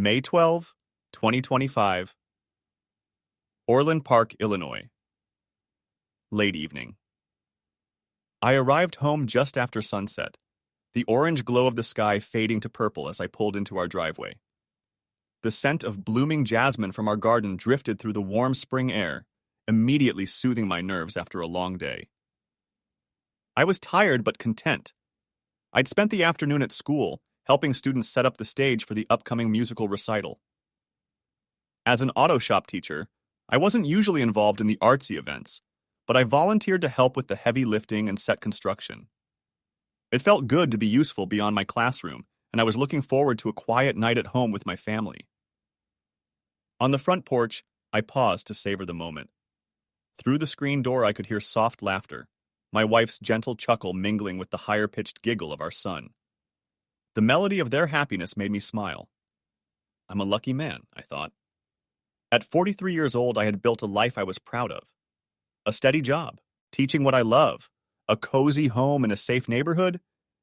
May 12, 2025, Orland Park, Illinois. Late evening. I arrived home just after sunset, the orange glow of the sky fading to purple as I pulled into our driveway. The scent of blooming jasmine from our garden drifted through the warm spring air, immediately soothing my nerves after a long day. I was tired but content. I'd spent the afternoon at school, helping students set up the stage for the upcoming musical recital. As an auto shop teacher, I wasn't usually involved in the artsy events, but I volunteered to help with the heavy lifting and set construction. It felt good to be useful beyond my classroom, and I was looking forward to a quiet night at home with my family. On the front porch, I paused to savor the moment. Through the screen door, I could hear soft laughter, my wife's gentle chuckle mingling with the higher-pitched giggle of our son. The melody of their happiness made me smile. I'm a lucky man, I thought. At 43 years old, I had built a life I was proud of. A steady job, teaching what I love, a cozy home in a safe neighborhood,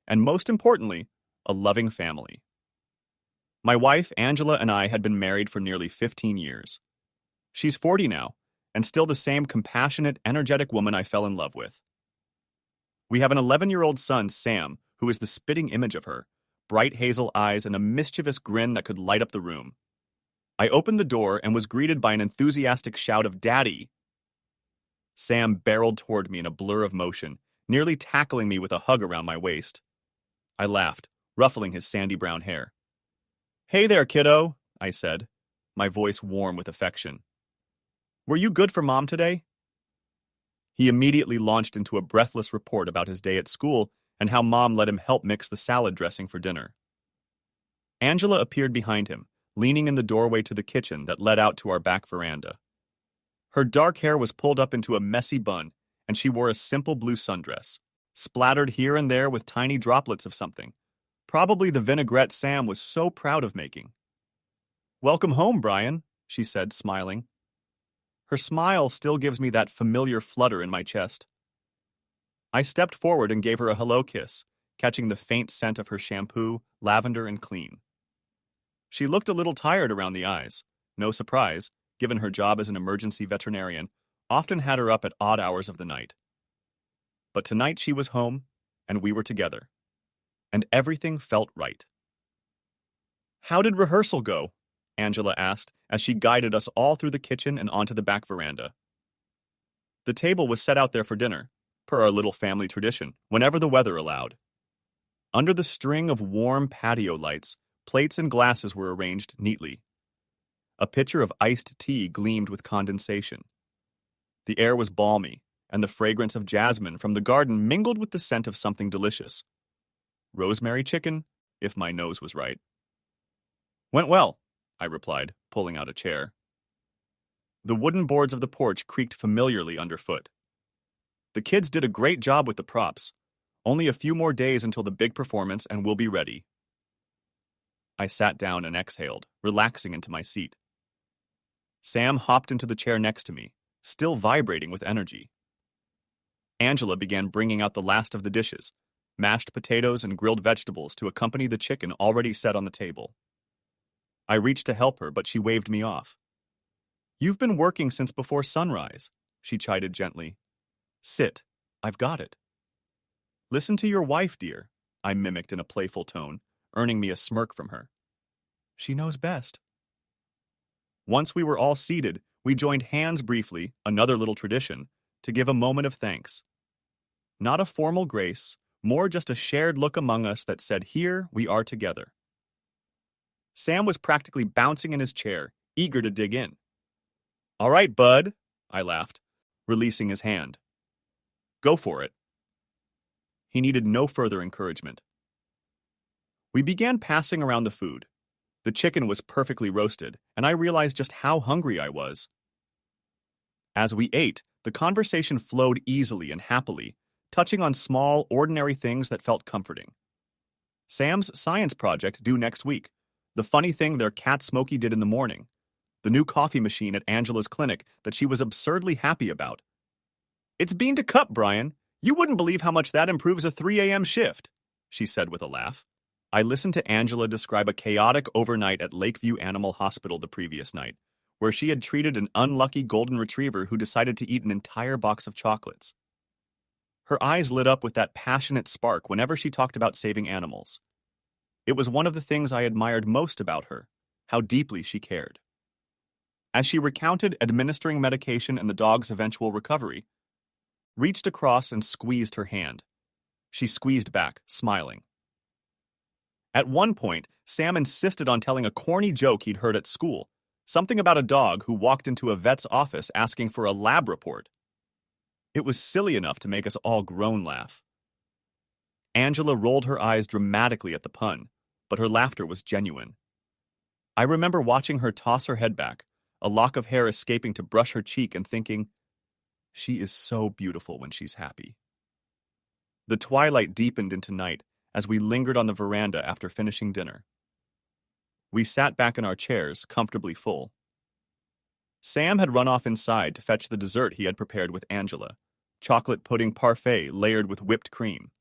and most importantly, a loving family. My wife, Angela, and I had been married for nearly 15 years. She's 40 now, and still the same compassionate, energetic woman I fell in love with. We have an 11-year-old son, Sam, who is the spitting image of her, bright hazel eyes and a mischievous grin that could light up the room. I opened the door and was greeted by an enthusiastic shout of "Daddy!" Sam barreled toward me in a blur of motion, nearly tackling me with a hug around my waist. I laughed, ruffling his sandy brown hair. "Hey there, kiddo," I said, my voice warm with affection. "Were you good for Mom today?" He immediately launched into a breathless report about his day at school and how Mom let him help mix the salad dressing for dinner. Angela appeared behind him, leaning in the doorway to the kitchen that led out to our back veranda. Her dark hair was pulled up into a messy bun, and she wore a simple blue sundress, splattered here and there with tiny droplets of something, probably the vinaigrette Sam was so proud of making. "Welcome home, Brian," she said, smiling. Her smile still gives me that familiar flutter in my chest. I stepped forward and gave her a hello kiss, catching the faint scent of her shampoo, lavender and clean. She looked a little tired around the eyes. No surprise, given her job as an emergency veterinarian often had her up at odd hours of the night. But tonight she was home, and we were together. And everything felt right. "How did rehearsal go?" Angela asked as she guided us all through the kitchen and onto the back veranda. The table was set out there for dinner, per our little family tradition, whenever the weather allowed. Under the string of warm patio lights, plates and glasses were arranged neatly. A pitcher of iced tea gleamed with condensation. The air was balmy, and the fragrance of jasmine from the garden mingled with the scent of something delicious. Rosemary chicken, if my nose was right. "Went well," I replied, pulling out a chair. The wooden boards of the porch creaked familiarly underfoot. The kids did a great job with the props. Only a few more days until the big performance and we'll be ready. I sat down and exhaled, relaxing into my seat. Sam hopped into the chair next to me, still vibrating with energy. Angela began bringing out the last of the dishes, mashed potatoes and grilled vegetables to accompany the chicken already set on the table. I reached to help her, but she waved me off. "You've been working since before sunrise," she chided gently. "Sit. I've got it." "Listen to your wife, dear," I mimicked in a playful tone, earning me a smirk from her. "She knows best." Once we were all seated, we joined hands briefly, another little tradition, to give a moment of thanks. Not a formal grace, more just a shared look among us that said, "Here we are together." Sam was practically bouncing in his chair, eager to dig in. "All right, bud," I laughed, releasing his hand. "Go for it." He needed no further encouragement. We began passing around the food. The chicken was perfectly roasted, and I realized just how hungry I was. As we ate, the conversation flowed easily and happily, touching on small, ordinary things that felt comforting. Sam's science project due next week, the funny thing their cat Smokey did in the morning, the new coffee machine at Angela's clinic that she was absurdly happy about. "It's bean to cup, Brian. You wouldn't believe how much that improves a 3 a.m. shift," she said with a laugh. I listened to Angela describe a chaotic overnight at Lakeview Animal Hospital the previous night, where she had treated an unlucky golden retriever who decided to eat an entire box of chocolates. Her eyes lit up with that passionate spark whenever she talked about saving animals. It was one of the things I admired most about her, how deeply she cared. As she recounted administering medication and the dog's eventual recovery, reached across and squeezed her hand. She squeezed back, smiling. At one point, Sam insisted on telling a corny joke he'd heard at school, something about a dog who walked into a vet's office asking for a lab report. It was silly enough to make us all groan laugh. Angela rolled her eyes dramatically at the pun, but her laughter was genuine. I remember watching her toss her head back, a lock of hair escaping to brush her cheek, and thinking, she is so beautiful when she's happy. The twilight deepened into night as we lingered on the veranda after finishing dinner. We sat back in our chairs, comfortably full. Sam had run off inside to fetch the dessert he had prepared with Angela, chocolate pudding parfait layered with whipped cream.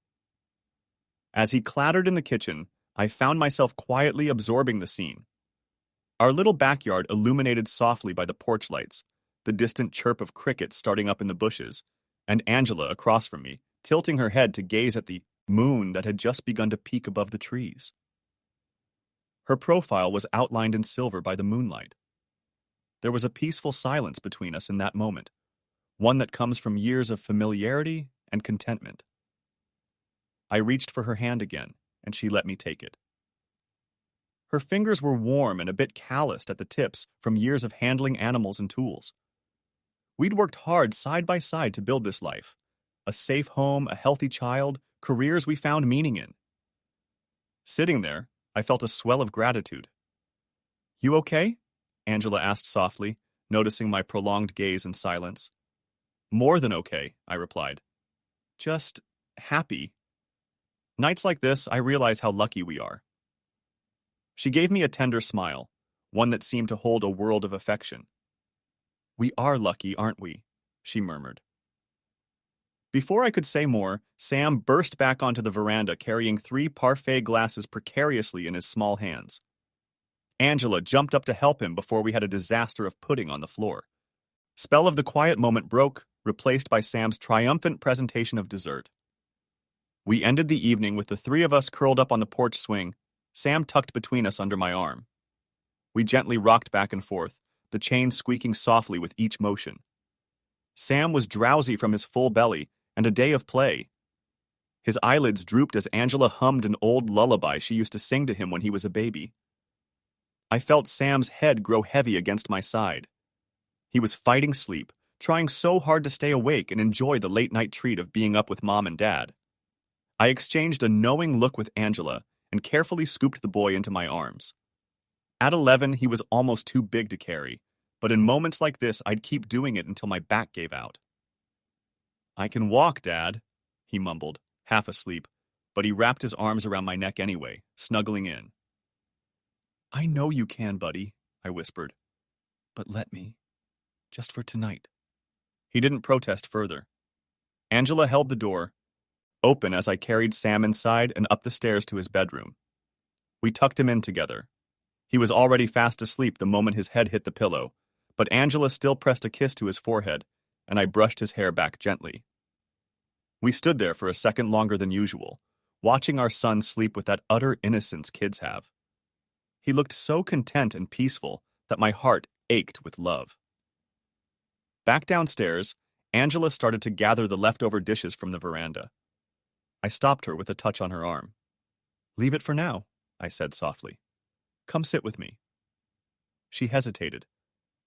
As he clattered in the kitchen, I found myself quietly absorbing the scene. Our little backyard illuminated softly by the porch lights, the distant chirp of crickets starting up in the bushes, and Angela across from me, tilting her head to gaze at the moon that had just begun to peek above the trees. Her profile was outlined in silver by the moonlight. There was a peaceful silence between us in that moment, one that comes from years of familiarity and contentment. I reached for her hand again, and she let me take it. Her fingers were warm and a bit calloused at the tips from years of handling animals and tools. We'd worked hard side by side to build this life, a safe home, a healthy child, careers we found meaning in. Sitting there, I felt a swell of gratitude. "You okay?" Angela asked softly, noticing my prolonged gaze and silence. "More than okay," I replied. "Just happy. Nights like this, I realize how lucky we are." She gave me a tender smile, one that seemed to hold a world of affection. "We are lucky, aren't we?" she murmured. Before I could say more, Sam burst back onto the veranda carrying 3 parfait glasses precariously in his small hands. Angela jumped up to help him before we had a disaster of pudding on the floor. Spell of the quiet moment broke, replaced by Sam's triumphant presentation of dessert. We ended the evening with the 3 of us curled up on the porch swing, Sam tucked between us under my arm. We gently rocked back and forth, the chain squeaking softly with each motion. Sam was drowsy from his full belly and a day of play. His eyelids drooped as Angela hummed an old lullaby she used to sing to him when he was a baby. I felt Sam's head grow heavy against my side. He was fighting sleep, trying so hard to stay awake and enjoy the late-night treat of being up with Mom and Dad. I exchanged a knowing look with Angela and carefully scooped the boy into my arms. At 11, he was almost too big to carry, but in moments like this, I'd keep doing it until my back gave out. "I can walk, Dad," he mumbled, half asleep, but he wrapped his arms around my neck anyway, snuggling in. "I know you can, buddy," I whispered. "But let me. Just for tonight." He didn't protest further. Angela held the door open as I carried Sam inside and up the stairs to his bedroom. We tucked him in together. He was already fast asleep the moment his head hit the pillow, but Angela still pressed a kiss to his forehead, and I brushed his hair back gently. We stood there for a second longer than usual, watching our son sleep with that utter innocence kids have. He looked so content and peaceful that my heart ached with love. Back downstairs, Angela started to gather the leftover dishes from the veranda. I stopped her with a touch on her arm. "Leave it for now," I said softly. "Come sit with me." She hesitated.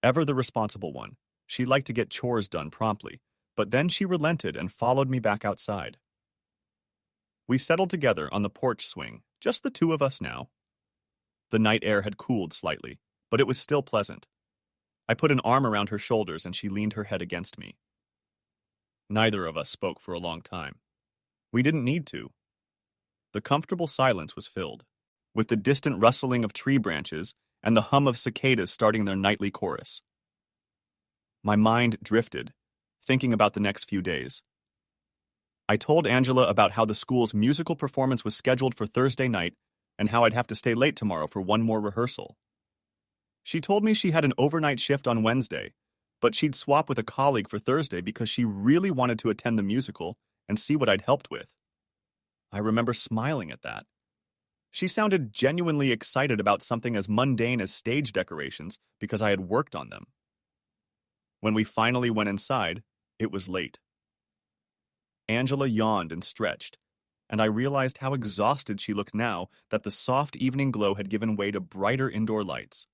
Ever the responsible one, she liked to get chores done promptly, but then she relented and followed me back outside. We settled together on the porch swing, just the 2 of us now. The night air had cooled slightly, but it was still pleasant. I put an arm around her shoulders and she leaned her head against me. Neither of us spoke for a long time. We didn't need to. The comfortable silence was filled, with the distant rustling of tree branches and the hum of cicadas starting their nightly chorus. My mind drifted, thinking about the next few days. I told Angela about how the school's musical performance was scheduled for Thursday night, and how I'd have to stay late tomorrow for one more rehearsal. She told me she had an overnight shift on Wednesday, but she'd swap with a colleague for Thursday because she really wanted to attend the musical and see what I'd helped with. I remember smiling at that. She sounded genuinely excited about something as mundane as stage decorations because I had worked on them. When we finally went inside, it was late. Angela yawned and stretched, and I realized how exhausted she looked now that the soft evening glow had given way to brighter indoor lights.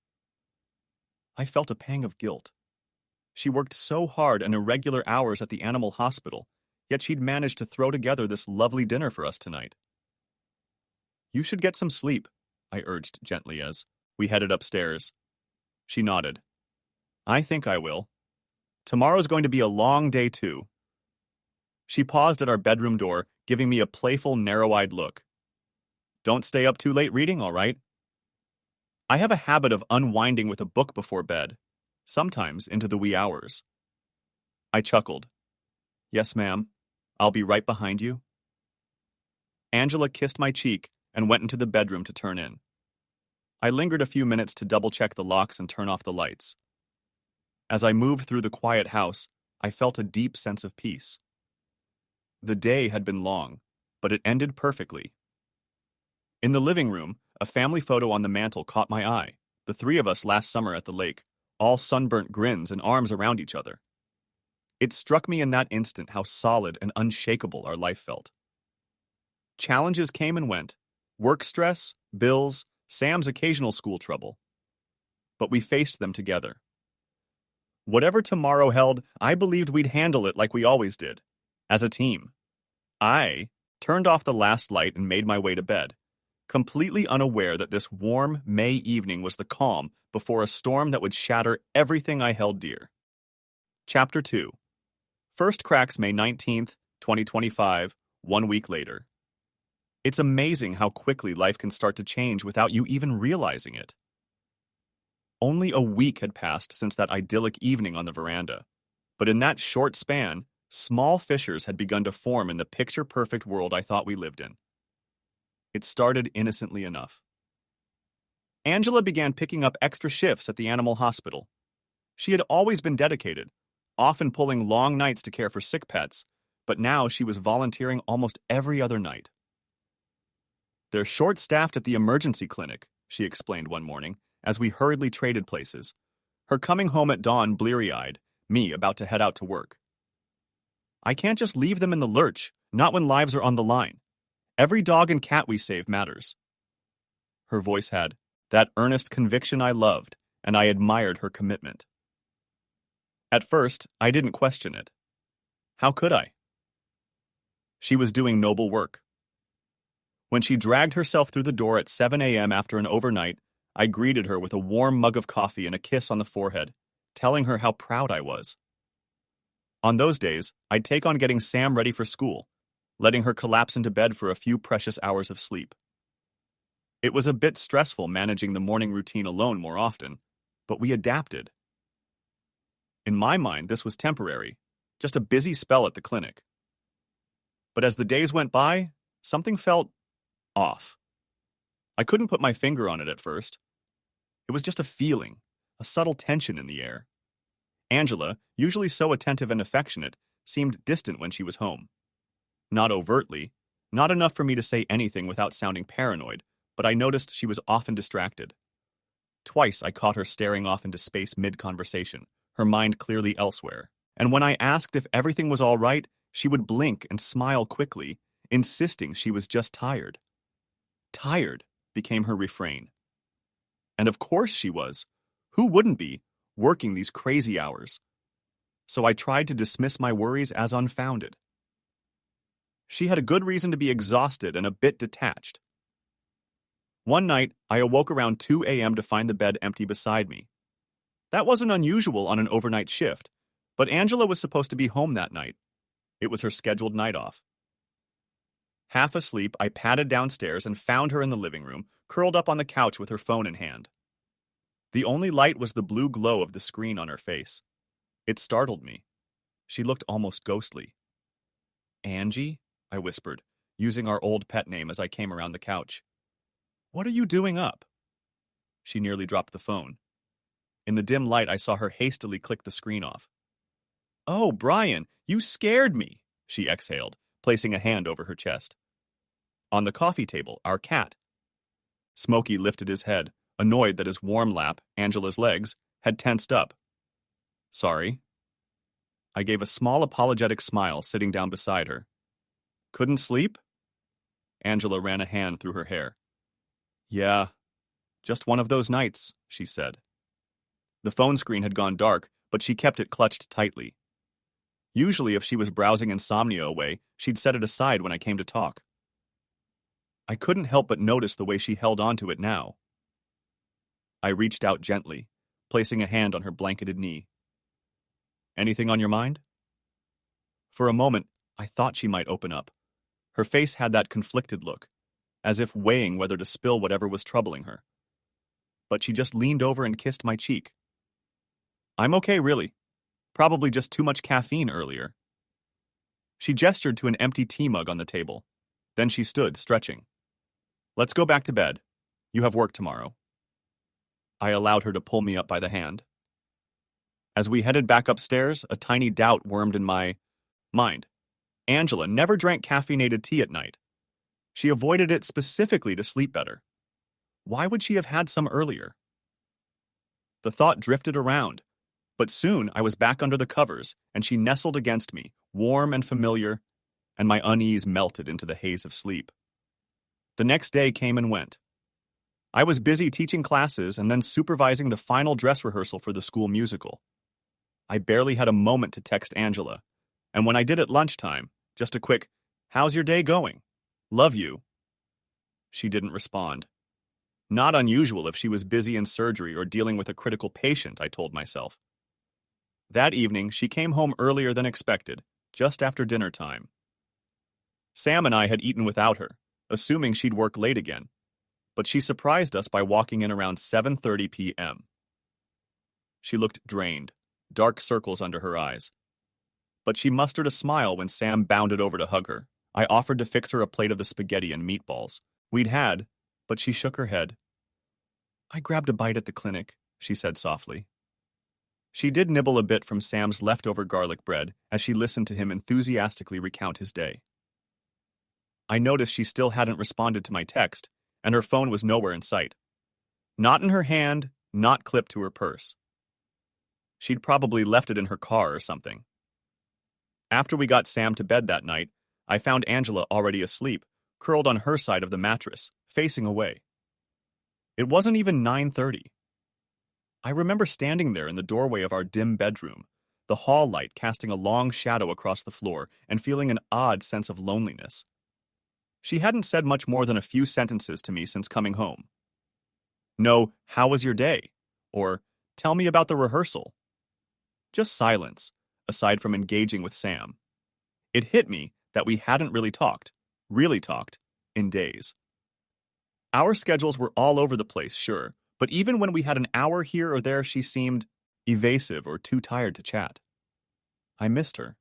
I felt a pang of guilt. She worked so hard and irregular hours at the animal hospital, yet she'd managed to throw together this lovely dinner for us tonight. You should get some sleep, I urged gently as we headed upstairs. She nodded. I think I will. Tomorrow's going to be a long day too. She paused at our bedroom door, giving me a playful, narrow-eyed look. Don't stay up too late reading, all right? I have a habit of unwinding with a book before bed, sometimes into the wee hours. I chuckled. Yes, ma'am. I'll be right behind you. Angela kissed my cheek and went into the bedroom to turn in. I lingered a few minutes to double-check the locks and turn off the lights. As I moved through the quiet house, I felt a deep sense of peace. The day had been long, but it ended perfectly. In the living room, a family photo on the mantel caught my eye, the three of us last summer at the lake, all sunburnt grins and arms around each other. It struck me in that instant how solid and unshakable our life felt. Challenges came and went, work stress, bills, Sam's occasional school trouble. But we faced them together. Whatever tomorrow held, I believed we'd handle it like we always did, as a team. I turned off the last light and made my way to bed, completely unaware that this warm May evening was the calm before a storm that would shatter everything I held dear. Chapter 2. First cracks May 19th, 2025, 1 week later. It's amazing how quickly life can start to change without you even realizing it. Only a week had passed since that idyllic evening on the veranda, but in that short span, small fissures had begun to form in the picture-perfect world I thought we lived in. It started innocently enough. Angela began picking up extra shifts at the animal hospital. She had always been dedicated, often pulling long nights to care for sick pets, but now she was volunteering almost every other night. They're short-staffed at the emergency clinic, she explained one morning, as we hurriedly traded places, her coming home at dawn bleary-eyed, me about to head out to work. I can't just leave them in the lurch, not when lives are on the line. Every dog and cat we save matters. Her voice had that earnest conviction I loved, and I admired her commitment. At first, I didn't question it. How could I? She was doing noble work. When she dragged herself through the door at 7 a.m. after an overnight, I greeted her with a warm mug of coffee and a kiss on the forehead, telling her how proud I was. On those days, I'd take on getting Sam ready for school, letting her collapse into bed for a few precious hours of sleep. It was a bit stressful managing the morning routine alone more often, but we adapted. In my mind, this was temporary, just a busy spell at the clinic. But as the days went by, something felt off. I couldn't put my finger on it at first. It was just a feeling, a subtle tension in the air. Angela, usually so attentive and affectionate, seemed distant when she was home. Not overtly, not enough for me to say anything without sounding paranoid, but I noticed she was often distracted. Twice I caught her staring off into space mid-conversation, her mind clearly elsewhere, and when I asked if everything was all right, she would blink and smile quickly, insisting she was just tired. Tired became her refrain. And of course she was. Who wouldn't be, working these crazy hours? So I tried to dismiss my worries as unfounded. She had a good reason to be exhausted and a bit detached. One night, I awoke around 2 a.m. to find the bed empty beside me. That wasn't unusual on an overnight shift, but Angela was supposed to be home that night. It was her scheduled night off. Half asleep, I padded downstairs and found her in the living room, curled up on the couch with her phone in hand. The only light was the blue glow of the screen on her face. It startled me. She looked almost ghostly. Angie? I whispered, using our old pet name as I came around the couch. What are you doing up? She nearly dropped the phone. In the dim light, I saw her hastily click the screen off. Oh, Brian, you scared me, she exhaled, placing a hand over her chest. On the coffee table, our cat. Smokey lifted his head, annoyed that his warm lap, Angela's legs, had tensed up. Sorry. I gave a small apologetic smile, sitting down beside her. Couldn't sleep? Angela ran a hand through her hair. Yeah, just one of those nights, she said. The phone screen had gone dark, but she kept it clutched tightly. Usually, if she was browsing insomnia away, she'd set it aside when I came to talk. I couldn't help but notice the way she held onto it now. I reached out gently, placing a hand on her blanketed knee. Anything on your mind? For a moment, I thought she might open up. Her face had that conflicted look, as if weighing whether to spill whatever was troubling her. But she just leaned over and kissed my cheek. I'm okay, really. Probably just too much caffeine earlier. She gestured to an empty tea mug on the table. Then she stood, stretching. Let's go back to bed. You have work tomorrow. I allowed her to pull me up by the hand. As we headed back upstairs, a tiny doubt wormed in my mind. Angela never drank caffeinated tea at night. She avoided it specifically to sleep better. Why would she have had some earlier? The thought drifted around, but soon I was back under the covers, and she nestled against me, warm and familiar, and my unease melted into the haze of sleep. The next day came and went. I was busy teaching classes and then supervising the final dress rehearsal for the school musical. I barely had a moment to text Angela, and when I did at lunchtime, just a quick, "How's your day going? Love you." She didn't respond. Not unusual if she was busy in surgery or dealing with a critical patient, I told myself. That evening, she came home earlier than expected, just after dinner time. Sam and I had eaten without her, assuming she'd work late again, but she surprised us by walking in around 7:30 p.m. She looked drained, dark circles under her eyes. But she mustered a smile when Sam bounded over to hug her. I offered to fix her a plate of the spaghetti and meatballs we'd had, but she shook her head. I grabbed a bite at the clinic, she said softly. She did nibble a bit from Sam's leftover garlic bread as she listened to him enthusiastically recount his day. I noticed she still hadn't responded to my text, and her phone was nowhere in sight. Not in her hand, not clipped to her purse. She'd probably left it in her car or something. After we got Sam to bed that night, I found Angela already asleep, curled on her side of the mattress, facing away. It wasn't even 9:30. I remember standing there in the doorway of our dim bedroom, the hall light casting a long shadow across the floor, and feeling an odd sense of loneliness. She hadn't said much more than a few sentences to me since coming home. No, how was your day? Or, tell me about the rehearsal. Just silence, aside from engaging with Sam. It hit me that we hadn't really talked, in days. Our schedules were all over the place, sure, but even when we had an hour here or there, she seemed evasive or too tired to chat. I missed her.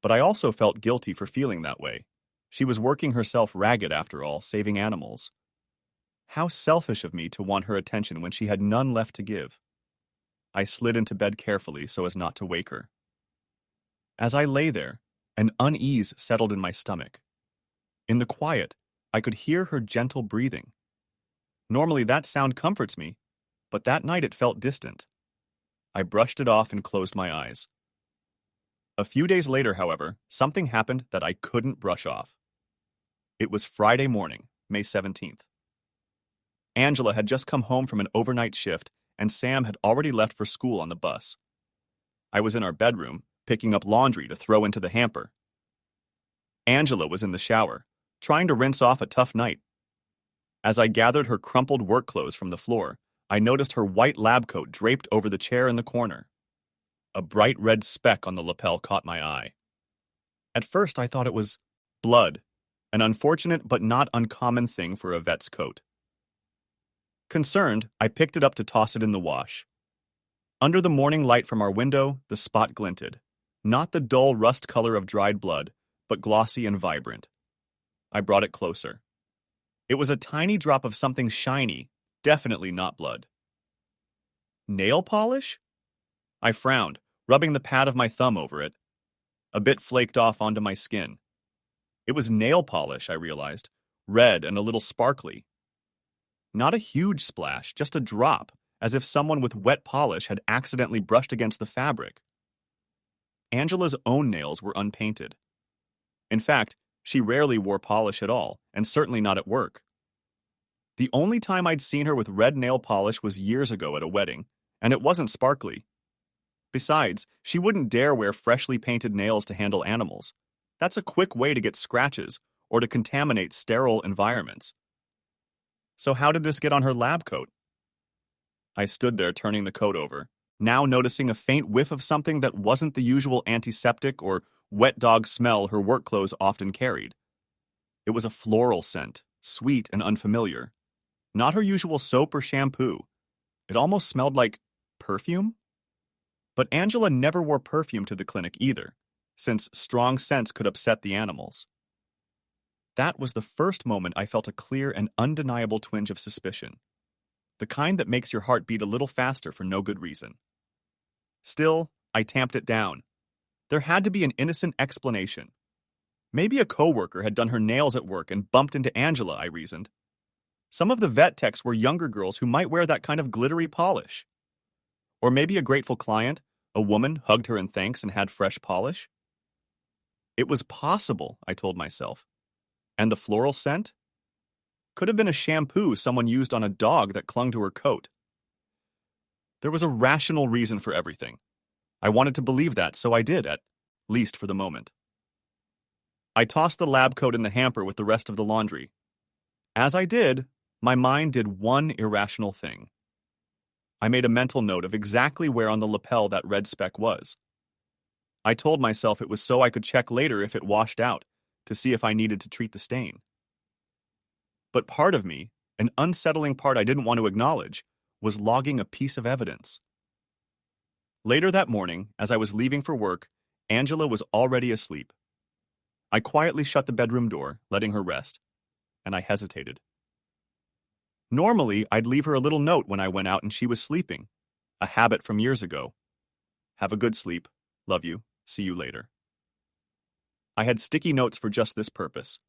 But I also felt guilty for feeling that way. She was working herself ragged after all, saving animals. How selfish of me to want her attention when she had none left to give. I slid into bed carefully so as not to wake her. As I lay there, an unease settled in my stomach. In the quiet, I could hear her gentle breathing. Normally that sound comforts me, but that night it felt distant. I brushed it off and closed my eyes. A few days later, however, something happened that I couldn't brush off. It was Friday morning, May 17th. Angela had just come home from an overnight shift, and Sam had already left for school on the bus. I was in our bedroom, picking up laundry to throw into the hamper. Angela was in the shower, trying to rinse off a tough night. As I gathered her crumpled work clothes from the floor, I noticed her white lab coat draped over the chair in the corner. A bright red speck on the lapel caught my eye. At first, I thought it was blood, an unfortunate but not uncommon thing for a vet's coat. Concerned, I picked it up to toss it in the wash. Under the morning light from our window, the spot glinted, not the dull rust color of dried blood, but glossy and vibrant. I brought it closer. It was a tiny drop of something shiny, definitely not blood. Nail polish? I frowned, rubbing the pad of my thumb over it. A bit flaked off onto my skin. It was nail polish, I realized, red and a little sparkly. Not a huge splash, just a drop, as if someone with wet polish had accidentally brushed against the fabric. Angela's own nails were unpainted. In fact, she rarely wore polish at all, and certainly not at work. The only time I'd seen her with red nail polish was years ago at a wedding, and it wasn't sparkly. Besides, she wouldn't dare wear freshly painted nails to handle animals. That's a quick way to get scratches or to contaminate sterile environments. So how did this get on her lab coat? I stood there turning the coat over, now noticing a faint whiff of something that wasn't the usual antiseptic or wet dog smell her work clothes often carried. It was a floral scent, sweet and unfamiliar. Not her usual soap or shampoo. It almost smelled like perfume? But Angela never wore perfume to the clinic either, since strong scents could upset the animals. That was the first moment I felt a clear and undeniable twinge of suspicion. The kind that makes your heart beat a little faster for no good reason. Still, I tamped it down. There had to be an innocent explanation. Maybe a coworker had done her nails at work and bumped into Angela, I reasoned. Some of the vet techs were younger girls who might wear that kind of glittery polish. Or maybe a grateful client, a woman, hugged her in thanks and had fresh polish. It was possible, I told myself. And the floral scent? Could have been a shampoo someone used on a dog that clung to her coat. There was a rational reason for everything. I wanted to believe that, so I did, at least for the moment. I tossed the lab coat in the hamper with the rest of the laundry. As I did, my mind did one irrational thing. I made a mental note of exactly where on the lapel that red speck was. I told myself it was so I could check later if it washed out, to see if I needed to treat the stain. But part of me, an unsettling part I didn't want to acknowledge, was logging a piece of evidence. Later that morning, as I was leaving for work, Angela was already asleep. I quietly shut the bedroom door, letting her rest, and I hesitated. Normally, I'd leave her a little note when I went out and she was sleeping, a habit from years ago. Have a good sleep. Love you. See you later. I had sticky notes for just this purpose.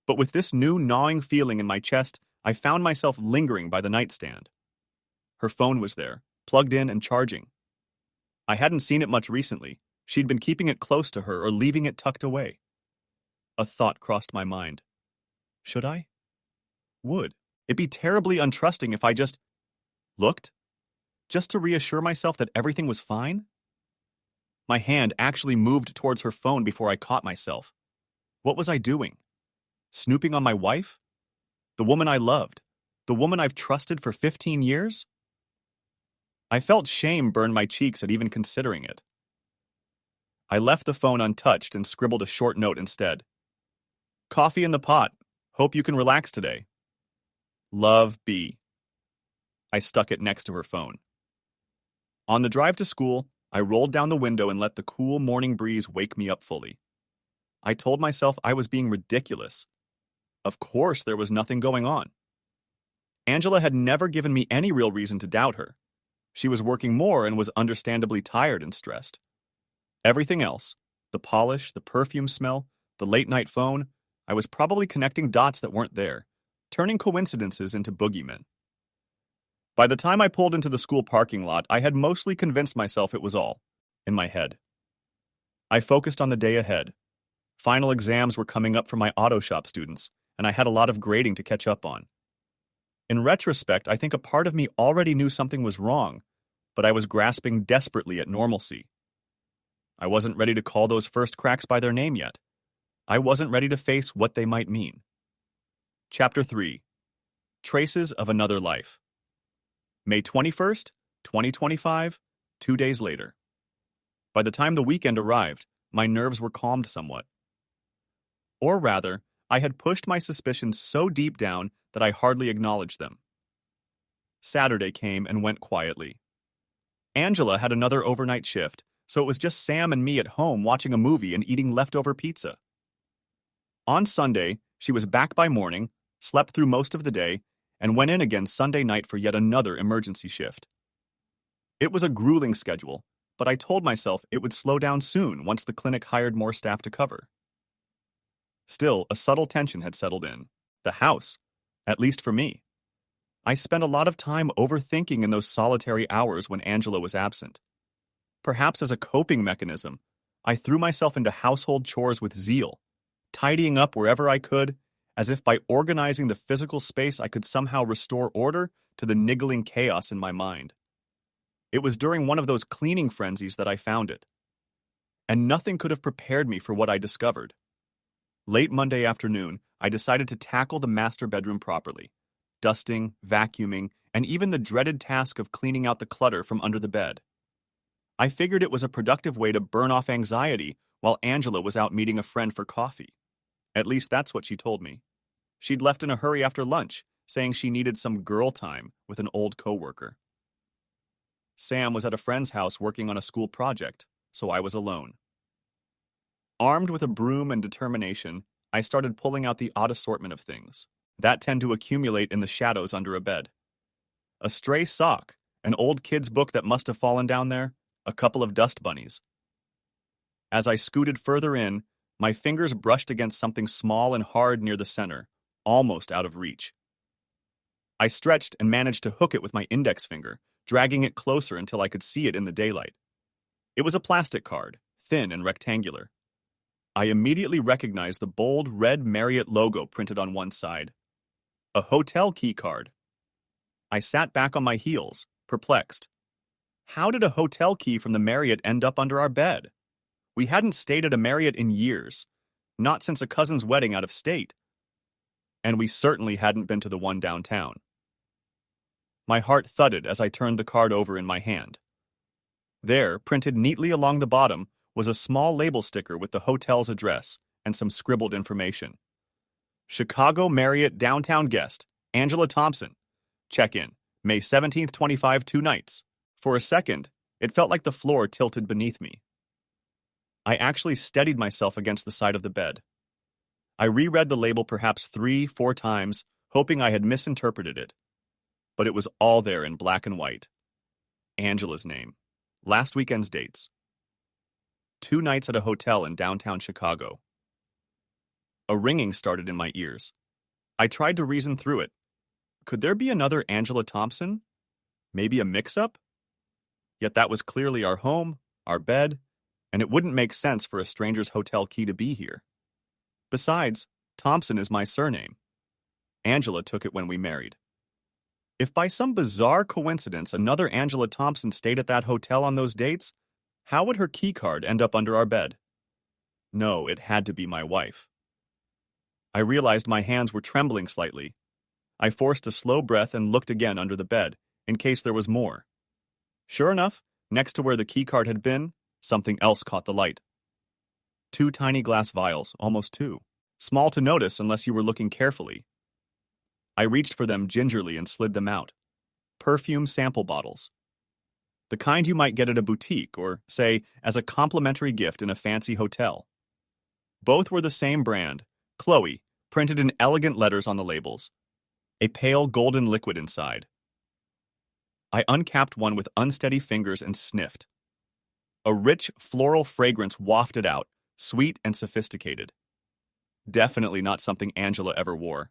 But with this new gnawing feeling in my chest, I found myself lingering by the nightstand. Her phone was there, plugged in and charging. I hadn't seen it much recently. She'd been keeping it close to her or leaving it tucked away. A thought crossed my mind. Should I? Would. It'd be terribly untrusting if I just looked, just to reassure myself that everything was fine. My hand actually moved towards her phone before I caught myself. What was I doing? Snooping on my wife? The woman I loved? The woman I've trusted for 15 years? I felt shame burn my cheeks at even considering it. I left the phone untouched and scribbled a short note instead. Coffee in the pot. Hope you can relax today. Love, B. I stuck it next to her phone. On the drive to school, I rolled down the window and let the cool morning breeze wake me up fully. I told myself I was being ridiculous. Of course there was nothing going on. Angela had never given me any real reason to doubt her. She was working more and was understandably tired and stressed. Everything else, the polish, the perfume smell, the late-night phone, I was probably connecting dots that weren't there, turning coincidences into boogeymen. By the time I pulled into the school parking lot, I had mostly convinced myself it was all in my head. I focused on the day ahead. Final exams were coming up for my auto shop students, and I had a lot of grading to catch up on. In retrospect, I think a part of me already knew something was wrong, but I was grasping desperately at normalcy. I wasn't ready to call those first cracks by their name yet. I wasn't ready to face what they might mean. Chapter 3. Traces of Another Life. May 21st, 2025, 2 days later. By the time the weekend arrived, my nerves were calmed somewhat. Or rather, I had pushed my suspicions so deep down that I hardly acknowledged them. Saturday came and went quietly. Angela had another overnight shift, so it was just Sam and me at home watching a movie and eating leftover pizza. On Sunday, she was back by morning, slept through most of the day, and went in again Sunday night for yet another emergency shift. It was a grueling schedule, but I told myself it would slow down soon once the clinic hired more staff to cover. Still, a subtle tension had settled in. The house, at least for me. I spent a lot of time overthinking in those solitary hours when Angela was absent. Perhaps as a coping mechanism, I threw myself into household chores with zeal, tidying up wherever I could, as if by organizing the physical space I could somehow restore order to the niggling chaos in my mind. It was during one of those cleaning frenzies that I found it. And nothing could have prepared me for what I discovered. Late Monday afternoon, I decided to tackle the master bedroom properly. Dusting, vacuuming, and even the dreaded task of cleaning out the clutter from under the bed. I figured it was a productive way to burn off anxiety while Angela was out meeting a friend for coffee. At least that's what she told me. She'd left in a hurry after lunch, saying she needed some girl time with an old coworker. Sam was at a friend's house working on a school project, so I was alone. Armed with a broom and determination, I started pulling out the odd assortment of things that tend to accumulate in the shadows under a bed. A stray sock, an old kid's book that must have fallen down there, a couple of dust bunnies. As I scooted further in, my fingers brushed against something small and hard near the center, almost out of reach. I stretched and managed to hook it with my index finger, dragging it closer until I could see it in the daylight. It was a plastic card, thin and rectangular. I immediately recognized the bold red Marriott logo printed on one side. A hotel key card. I sat back on my heels, perplexed. How did a hotel key from the Marriott end up under our bed? We hadn't stayed at a Marriott in years, not since a cousin's wedding out of state. And we certainly hadn't been to the one downtown. My heart thudded as I turned the card over in my hand. There, printed neatly along the bottom, was a small label sticker with the hotel's address and some scribbled information. Chicago Marriott Downtown Guest, Angela Thompson. Check-in, May 17th, 25, 2 nights. For a second, it felt like the floor tilted beneath me. I actually steadied myself against the side of the bed. I reread the label perhaps 3-4 times, hoping I had misinterpreted it. But it was all there in black and white. Angela's name. Last weekend's dates. 2 nights at a hotel in downtown Chicago. A ringing started in my ears. I tried to reason through it. Could there be another Angela Thompson? Maybe a mix-up? Yet that was clearly our home, our bed, and it wouldn't make sense for a stranger's hotel key to be here. Besides, Thompson is my surname. Angela took it when we married. If by some bizarre coincidence another Angela Thompson stayed at that hotel on those dates, how would her key card end up under our bed? No, it had to be my wife. I realized my hands were trembling slightly. I forced a slow breath and looked again under the bed, in case there was more. Sure enough, next to where the key card had been, something else caught the light. 2 tiny glass vials, almost 2. Small to notice unless you were looking carefully. I reached for them gingerly and slid them out. Perfume sample bottles. The kind you might get at a boutique or, say, as a complimentary gift in a fancy hotel. Both were the same brand, Chloe, printed in elegant letters on the labels. A pale golden liquid inside. I uncapped one with unsteady fingers and sniffed. A rich floral fragrance wafted out, sweet and sophisticated. Definitely not something Angela ever wore.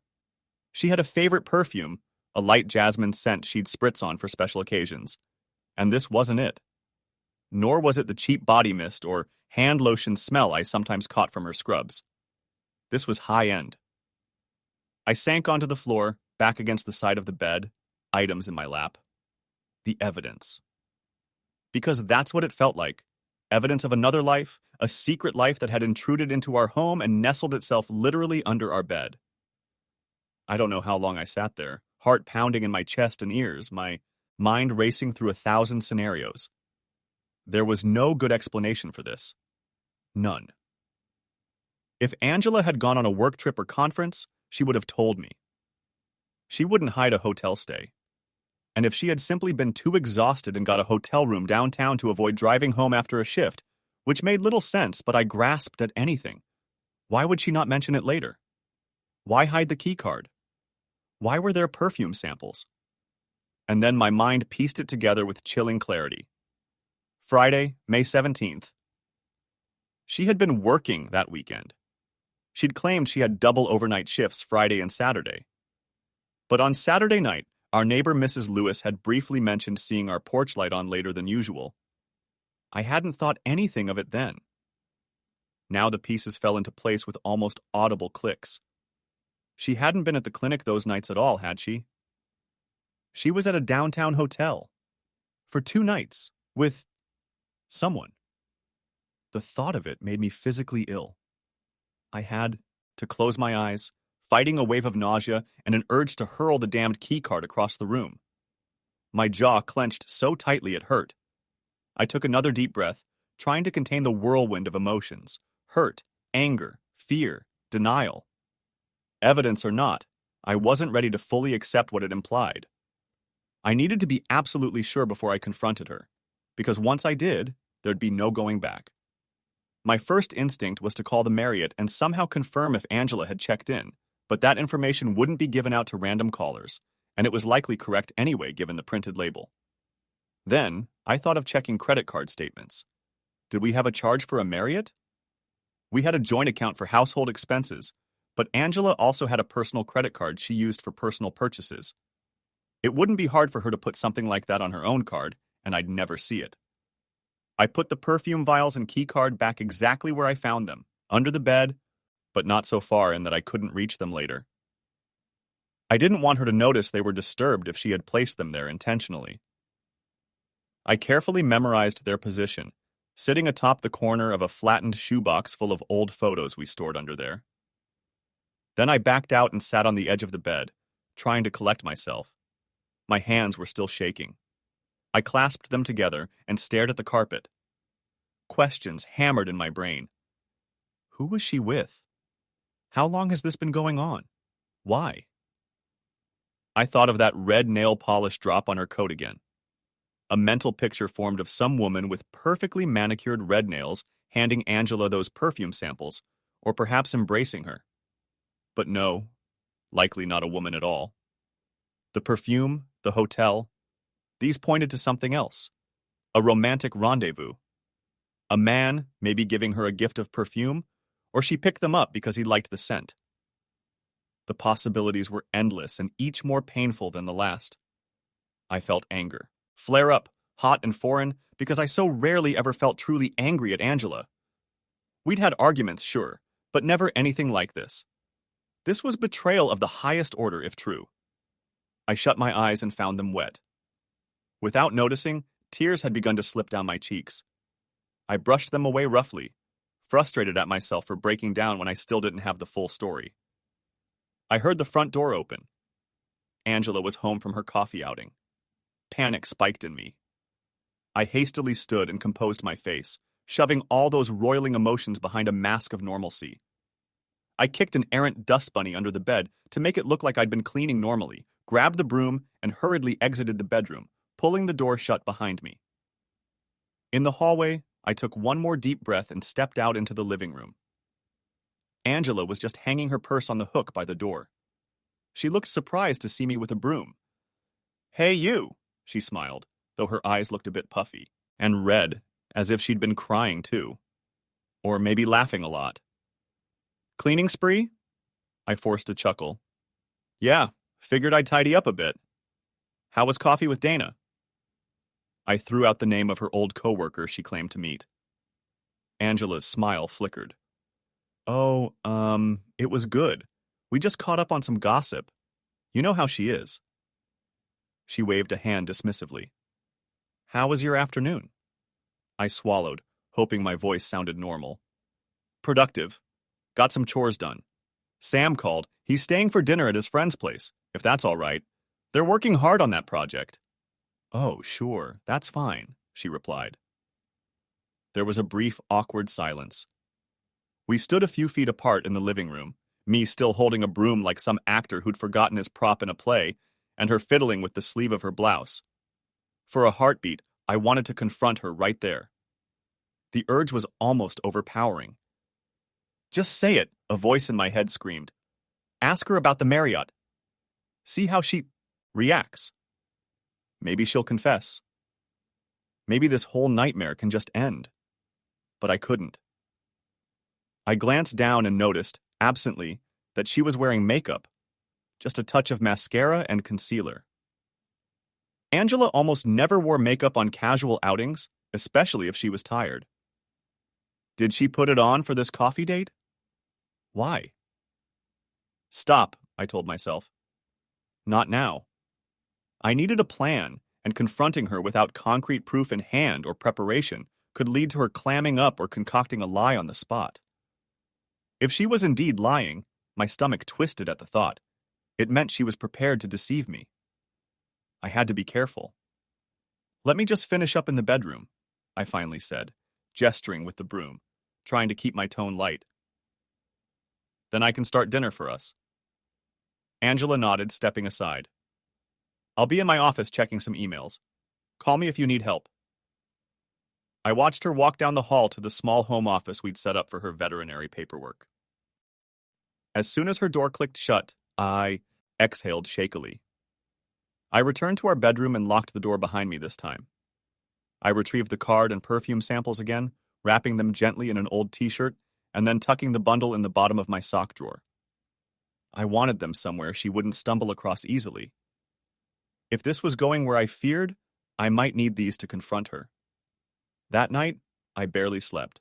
She had a favorite perfume, a light jasmine scent she'd spritz on for special occasions. And this wasn't it. Nor was it the cheap body mist or hand lotion smell I sometimes caught from her scrubs. This was high-end. I sank onto the floor, back against the side of the bed, items in my lap. The evidence. Because that's what it felt like. Evidence of another life, a secret life that had intruded into our home and nestled itself literally under our bed. I don't know how long I sat there, heart pounding in my chest and ears, my mind racing through 1,000 scenarios. There was no good explanation for this. None. If Angela had gone on a work trip or conference, she would have told me. She wouldn't hide a hotel stay. And if she had simply been too exhausted and got a hotel room downtown to avoid driving home after a shift, which made little sense, but I grasped at anything, why would she not mention it later? Why hide the key card? Why were there perfume samples? And then my mind pieced it together with chilling clarity. Friday, May 17th. She had been working that weekend. She'd claimed she had double overnight shifts Friday and Saturday. But on Saturday night, our neighbor Mrs. Lewis had briefly mentioned seeing our porch light on later than usual. I hadn't thought anything of it then. Now the pieces fell into place with almost audible clicks. She hadn't been at the clinic those nights at all, had she? She was at a downtown hotel. For 2 nights. With someone. The thought of it made me physically ill. I had to close my eyes, fighting a wave of nausea and an urge to hurl the damned keycard across the room. My jaw clenched so tightly it hurt. I took another deep breath, trying to contain the whirlwind of emotions: hurt, anger, fear, denial. Evidence or not, I wasn't ready to fully accept what it implied. I needed to be absolutely sure before I confronted her, because once I did, there'd be no going back. My first instinct was to call the Marriott and somehow confirm if Angela had checked in, but that information wouldn't be given out to random callers, and it was likely correct anyway given the printed label. Then, I thought of checking credit card statements. Did we have a charge for a Marriott? We had a joint account for household expenses, but Angela also had a personal credit card she used for personal purchases. It wouldn't be hard for her to put something like that on her own card, and I'd never see it. I put the perfume vials and keycard back exactly where I found them, under the bed, but not so far in that I couldn't reach them later. I didn't want her to notice they were disturbed if she had placed them there intentionally. I carefully memorized their position, sitting atop the corner of a flattened shoebox full of old photos we stored under there. Then I backed out and sat on the edge of the bed, trying to collect myself. My hands were still shaking. I clasped them together and stared at the carpet. Questions hammered in my brain. Who was she with? How long has this been going on? Why? I thought of that red nail polish drop on her coat again. A mental picture formed of some woman with perfectly manicured red nails handing Angela those perfume samples, or perhaps embracing her. But no, likely not a woman at all. The perfume, the hotel, these pointed to something else. A romantic rendezvous. A man maybe giving her a gift of perfume, or she picked them up because he liked the scent. The possibilities were endless and each more painful than the last. I felt anger, flare up, hot and foreign, because I so rarely ever felt truly angry at Angela. We'd had arguments, sure, but never anything like this. This was betrayal of the highest order, if true. I shut my eyes and found them wet. Without noticing, tears had begun to slip down my cheeks. I brushed them away roughly, frustrated at myself for breaking down when I still didn't have the full story. I heard the front door open. Angela was home from her coffee outing. Panic spiked in me. I hastily stood and composed my face, shoving all those roiling emotions behind a mask of normalcy. I kicked an errant dust bunny under the bed to make it look like I'd been cleaning normally, grabbed the broom, and hurriedly exited the bedroom, pulling the door shut behind me. In the hallway, I took one more deep breath and stepped out into the living room. Angela was just hanging her purse on the hook by the door. She looked surprised to see me with a broom. "Hey, you," she smiled, though her eyes looked a bit puffy, and red, as if she'd been crying too. Or maybe laughing a lot. "Cleaning spree?" I forced a chuckle. "Yeah, figured I'd tidy up a bit. How was coffee with Dana?" I threw out the name of her old coworker she claimed to meet. Angela's smile flickered. "Oh, it was good. We just caught up on some gossip. You know how she is." She waved a hand dismissively. "How was your afternoon?" I swallowed, hoping my voice sounded normal. "Productive. Got some chores done. Sam called. He's staying for dinner at his friend's place, if that's all right. They're working hard on that project." "Oh, sure, that's fine," she replied. There was a brief, awkward silence. We stood a few feet apart in the living room, me still holding a broom like some actor who'd forgotten his prop in a play, and her fiddling with the sleeve of her blouse. For a heartbeat, I wanted to confront her right there. The urge was almost overpowering. "Just say it," a voice in my head screamed. "Ask her about the Marriott." See how she reacts. Maybe she'll confess. Maybe this whole nightmare can just end. But I couldn't. I glanced down and noticed, absently, that she was wearing makeup, just a touch of mascara and concealer. Angela almost never wore makeup on casual outings, especially if she was tired. Did she put it on for this coffee date? Why? Stop, I told myself. Not now. I needed a plan, and confronting her without concrete proof in hand or preparation could lead to her clamming up or concocting a lie on the spot. If she was indeed lying, my stomach twisted at the thought. It meant she was prepared to deceive me. I had to be careful. Let me just finish up in the bedroom, I finally said, gesturing with the broom, trying to keep my tone light. Then I can start dinner for us. Angela nodded, stepping aside. I'll be in my office checking some emails. Call me if you need help. I watched her walk down the hall to the small home office we'd set up for her veterinary paperwork. As soon as her door clicked shut, I exhaled shakily. I returned to our bedroom and locked the door behind me this time. I retrieved the card and perfume samples again, wrapping them gently in an old t-shirt, and then tucking the bundle in the bottom of my sock drawer. I wanted them somewhere she wouldn't stumble across easily. If this was going where I feared, I might need these to confront her. That night, I barely slept.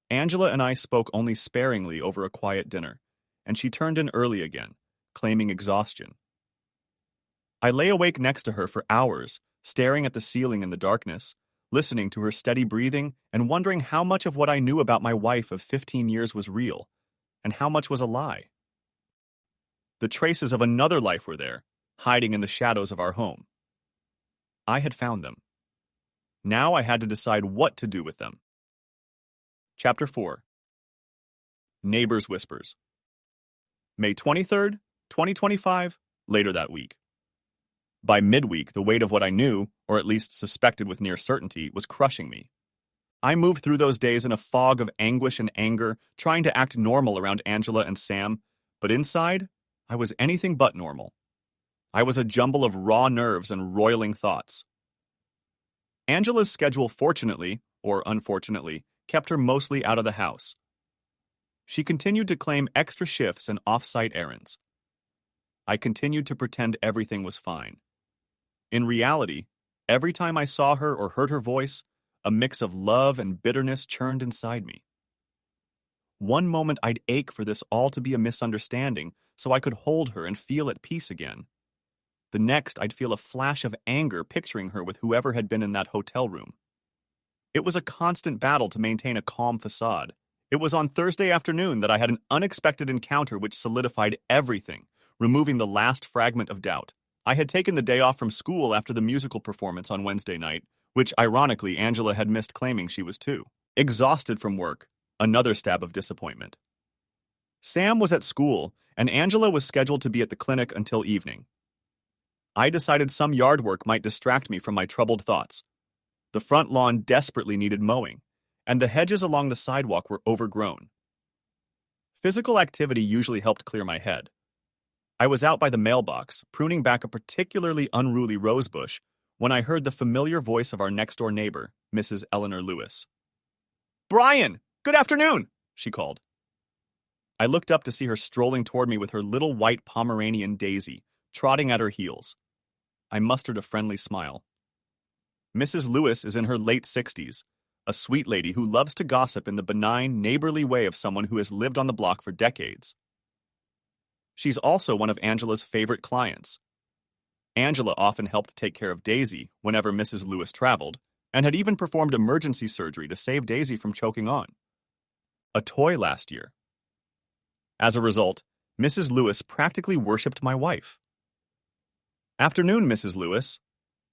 Angela and I spoke only sparingly over a quiet dinner, and she turned in early again, claiming exhaustion. I lay awake next to her for hours, staring at the ceiling in the darkness, listening to her steady breathing and wondering how much of what I knew about my wife of 15 years was real, and how much was a lie. The traces of another life were there, hiding in the shadows of our home. I had found them. Now I had to decide what to do with them. Chapter 4. Neighbors' Whispers. May 23rd, 2025, later that week. By midweek, the weight of what I knew, or at least suspected with near certainty, was crushing me. I moved through those days in a fog of anguish and anger, trying to act normal around Angela and Sam, but inside, I was anything but normal. I was a jumble of raw nerves and roiling thoughts. Angela's schedule fortunately, or unfortunately, kept her mostly out of the house. She continued to claim extra shifts and off-site errands. I continued to pretend everything was fine. In reality, every time I saw her or heard her voice, a mix of love and bitterness churned inside me. One moment I'd ache for this all to be a misunderstanding so I could hold her and feel at peace again. The next, I'd feel a flash of anger picturing her with whoever had been in that hotel room. It was a constant battle to maintain a calm facade. It was on Thursday afternoon that I had an unexpected encounter which solidified everything, removing the last fragment of doubt. I had taken the day off from school after the musical performance on Wednesday night, which ironically Angela had missed, claiming she was too exhausted from work, another stab of disappointment. Sam was at school, and Angela was scheduled to be at the clinic until evening. I decided some yard work might distract me from my troubled thoughts. The front lawn desperately needed mowing, and the hedges along the sidewalk were overgrown. Physical activity usually helped clear my head. I was out by the mailbox, pruning back a particularly unruly rosebush, when I heard the familiar voice of our next-door neighbor, Mrs. Eleanor Lewis. "Brian, good afternoon," she called. I looked up to see her strolling toward me with her little white Pomeranian Daisy, trotting at her heels. I mustered a friendly smile. Mrs. Lewis is in her late 60s, a sweet lady who loves to gossip in the benign, neighborly way of someone who has lived on the block for decades. She's also one of Angela's favorite clients. Angela often helped take care of Daisy whenever Mrs. Lewis traveled, and had even performed emergency surgery to save Daisy from choking on a toy last year. As a result, Mrs. Lewis practically worshipped my wife. "Afternoon, Mrs. Lewis.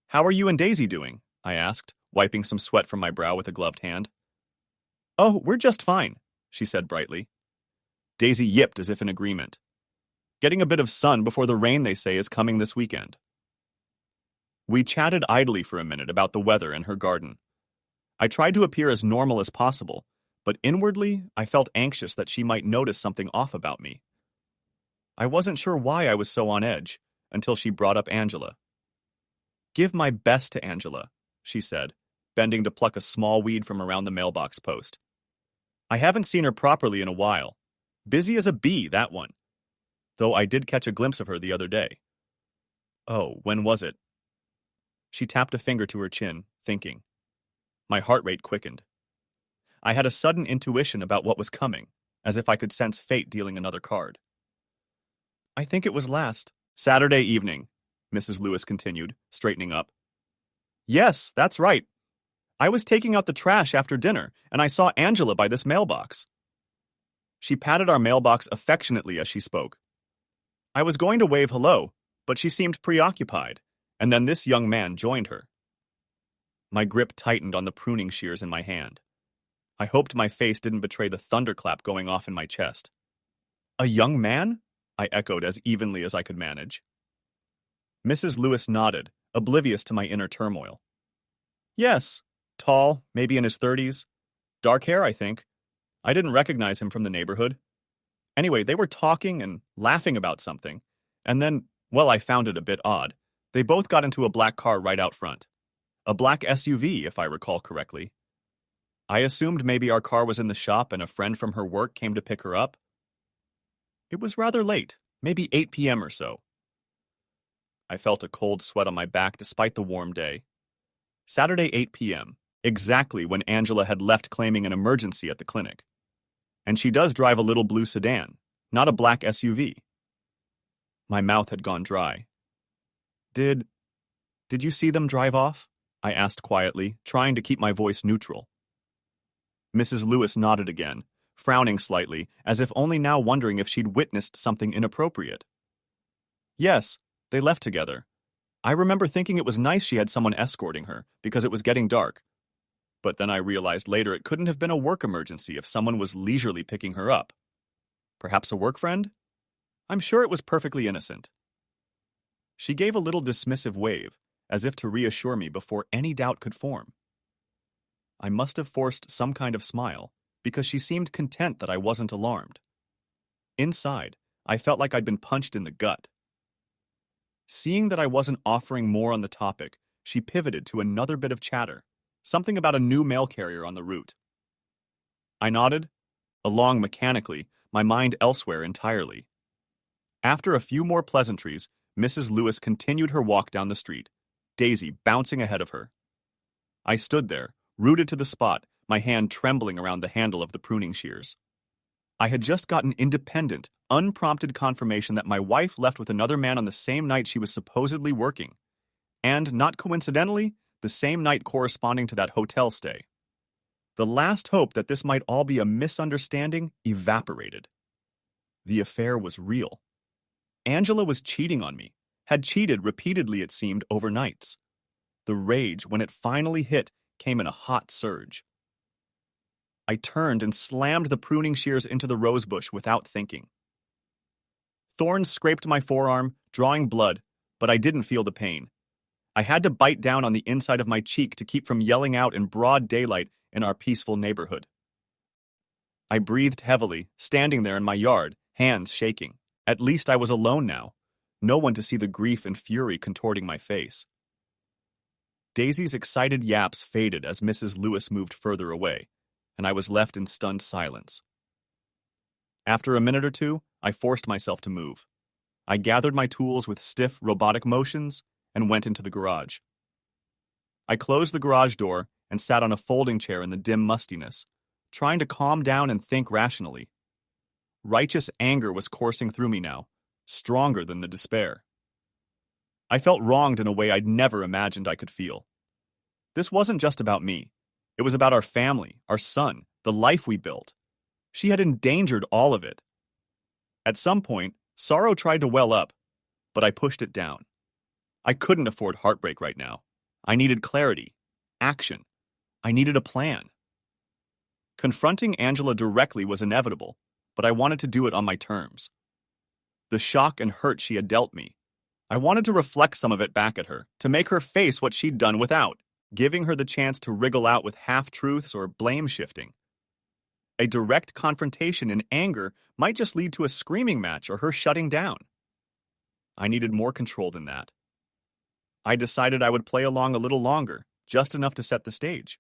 How are you and Daisy doing?" I asked, wiping some sweat from my brow with a gloved hand. "Oh, we're just fine," she said brightly. Daisy yipped as if in agreement. "Getting a bit of sun before the rain they say is coming this weekend." We chatted idly for a minute about the weather and her garden. I tried to appear as normal as possible, but inwardly I felt anxious that she might notice something off about me. I wasn't sure why I was so on edge, until she brought up Angela. "Give my best to Angela," she said, bending to pluck a small weed from around the mailbox post. "I haven't seen her properly in a while. Busy as a bee, that one. Though I did catch a glimpse of her the other day." "Oh, when was it?" She tapped a finger to her chin, thinking. My heart rate quickened. I had a sudden intuition about what was coming, as if I could sense fate dealing another card. "I think it was last Saturday evening," Mrs. Lewis continued, straightening up. "Yes, that's right. I was taking out the trash after dinner, and I saw Angela by this mailbox." She patted our mailbox affectionately as she spoke. I was going to wave hello, but she seemed preoccupied, and then this young man joined her. My grip tightened on the pruning shears in my hand. I hoped my face didn't betray the thunderclap going off in my chest. "A young man?" I echoed as evenly as I could manage. Mrs. Lewis nodded, oblivious to my inner turmoil. "Yes, tall, maybe in his 30s. Dark hair, I think. I didn't recognize him from the neighborhood. Anyway, they were talking and laughing about something, and then, well, I found it a bit odd. They both got into a black car right out front. A black SUV, if I recall correctly. I assumed maybe our car was in the shop and a friend from her work came to pick her up. It was rather late, maybe 8 p.m. or so. I felt a cold sweat on my back despite the warm day. Saturday 8 p.m., exactly when Angela had left claiming an emergency at the clinic. And she does drive a little blue sedan, not a black SUV. My mouth had gone dry. Did you see them drive off?" I asked quietly, trying to keep my voice neutral. Mrs. Lewis nodded again, frowning slightly, as if only now wondering if she'd witnessed something inappropriate. "Yes, they left together. I remember thinking it was nice she had someone escorting her, because it was getting dark. But then I realized later it couldn't have been a work emergency if someone was leisurely picking her up. Perhaps a work friend? I'm sure it was perfectly innocent." She gave a little dismissive wave, as if to reassure me before any doubt could form. I must have forced some kind of smile, because she seemed content that I wasn't alarmed. Inside, I felt like I'd been punched in the gut. Seeing that I wasn't offering more on the topic, she pivoted to another bit of chatter, something about a new mail carrier on the route. I nodded, along mechanically, my mind elsewhere entirely. After a few more pleasantries, Mrs. Lewis continued her walk down the street, Daisy bouncing ahead of her. I stood there, rooted to the spot, my hand trembling around the handle of the pruning shears. I had just gotten independent, unprompted confirmation that my wife left with another man on the same night she was supposedly working, and, not coincidentally, the same night corresponding to that hotel stay. The last hope that this might all be a misunderstanding evaporated. The affair was real. Angela was cheating on me, had cheated repeatedly, it seemed, overnights. The rage, when it finally hit, came in a hot surge. I turned and slammed the pruning shears into the rosebush without thinking. Thorns scraped my forearm, drawing blood, but I didn't feel the pain. I had to bite down on the inside of my cheek to keep from yelling out in broad daylight in our peaceful neighborhood. I breathed heavily, standing there in my yard, hands shaking. At least I was alone now, no one to see the grief and fury contorting my face. Daisy's excited yaps faded as Mrs. Lewis moved further away, and I was left in stunned silence. After a minute or two, I forced myself to move. I gathered my tools with stiff, robotic motions and went into the garage. I closed the garage door and sat on a folding chair in the dim mustiness, trying to calm down and think rationally. Righteous anger was coursing through me now, stronger than the despair. I felt wronged in a way I'd never imagined I could feel. This wasn't just about me. It was about our family, our son, the life we built. She had endangered all of it. At some point, sorrow tried to well up, but I pushed it down. I couldn't afford heartbreak right now. I needed clarity, action. I needed a plan. Confronting Angela directly was inevitable, but I wanted to do it on my terms. The shock and hurt she had dealt me, I wanted to reflect some of it back at her, to make her face what she'd done without, giving her the chance to wriggle out with half-truths or blame-shifting. A direct confrontation in anger might just lead to a screaming match or her shutting down. I needed more control than that. I decided I would play along a little longer, just enough to set the stage.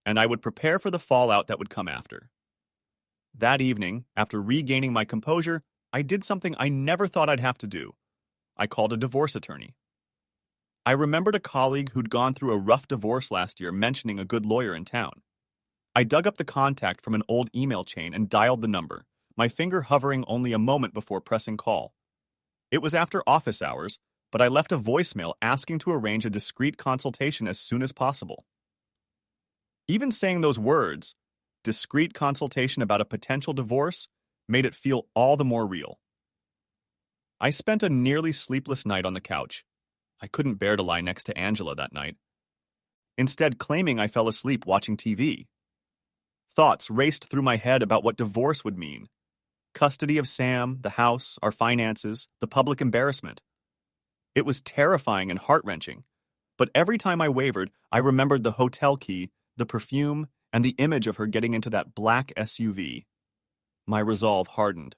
And I would prepare for the fallout that would come after. That evening, after regaining my composure, I did something I never thought I'd have to do. I called a divorce attorney. I remembered a colleague who'd gone through a rough divorce last year mentioning a good lawyer in town. I dug up the contact from an old email chain and dialed the number, my finger hovering only a moment before pressing call. It was after office hours, but I left a voicemail asking to arrange a discreet consultation as soon as possible. Even saying those words, discreet consultation about a potential divorce, made it feel all the more real. I spent a nearly sleepless night on the couch. I couldn't bear to lie next to Angela that night. Instead, claiming I fell asleep watching TV. Thoughts raced through my head about what divorce would mean. Custody of Sam, the house, our finances, the public embarrassment. It was terrifying and heart-wrenching, but every time I wavered, I remembered the hotel key, the perfume, and the image of her getting into that black SUV. My resolve hardened.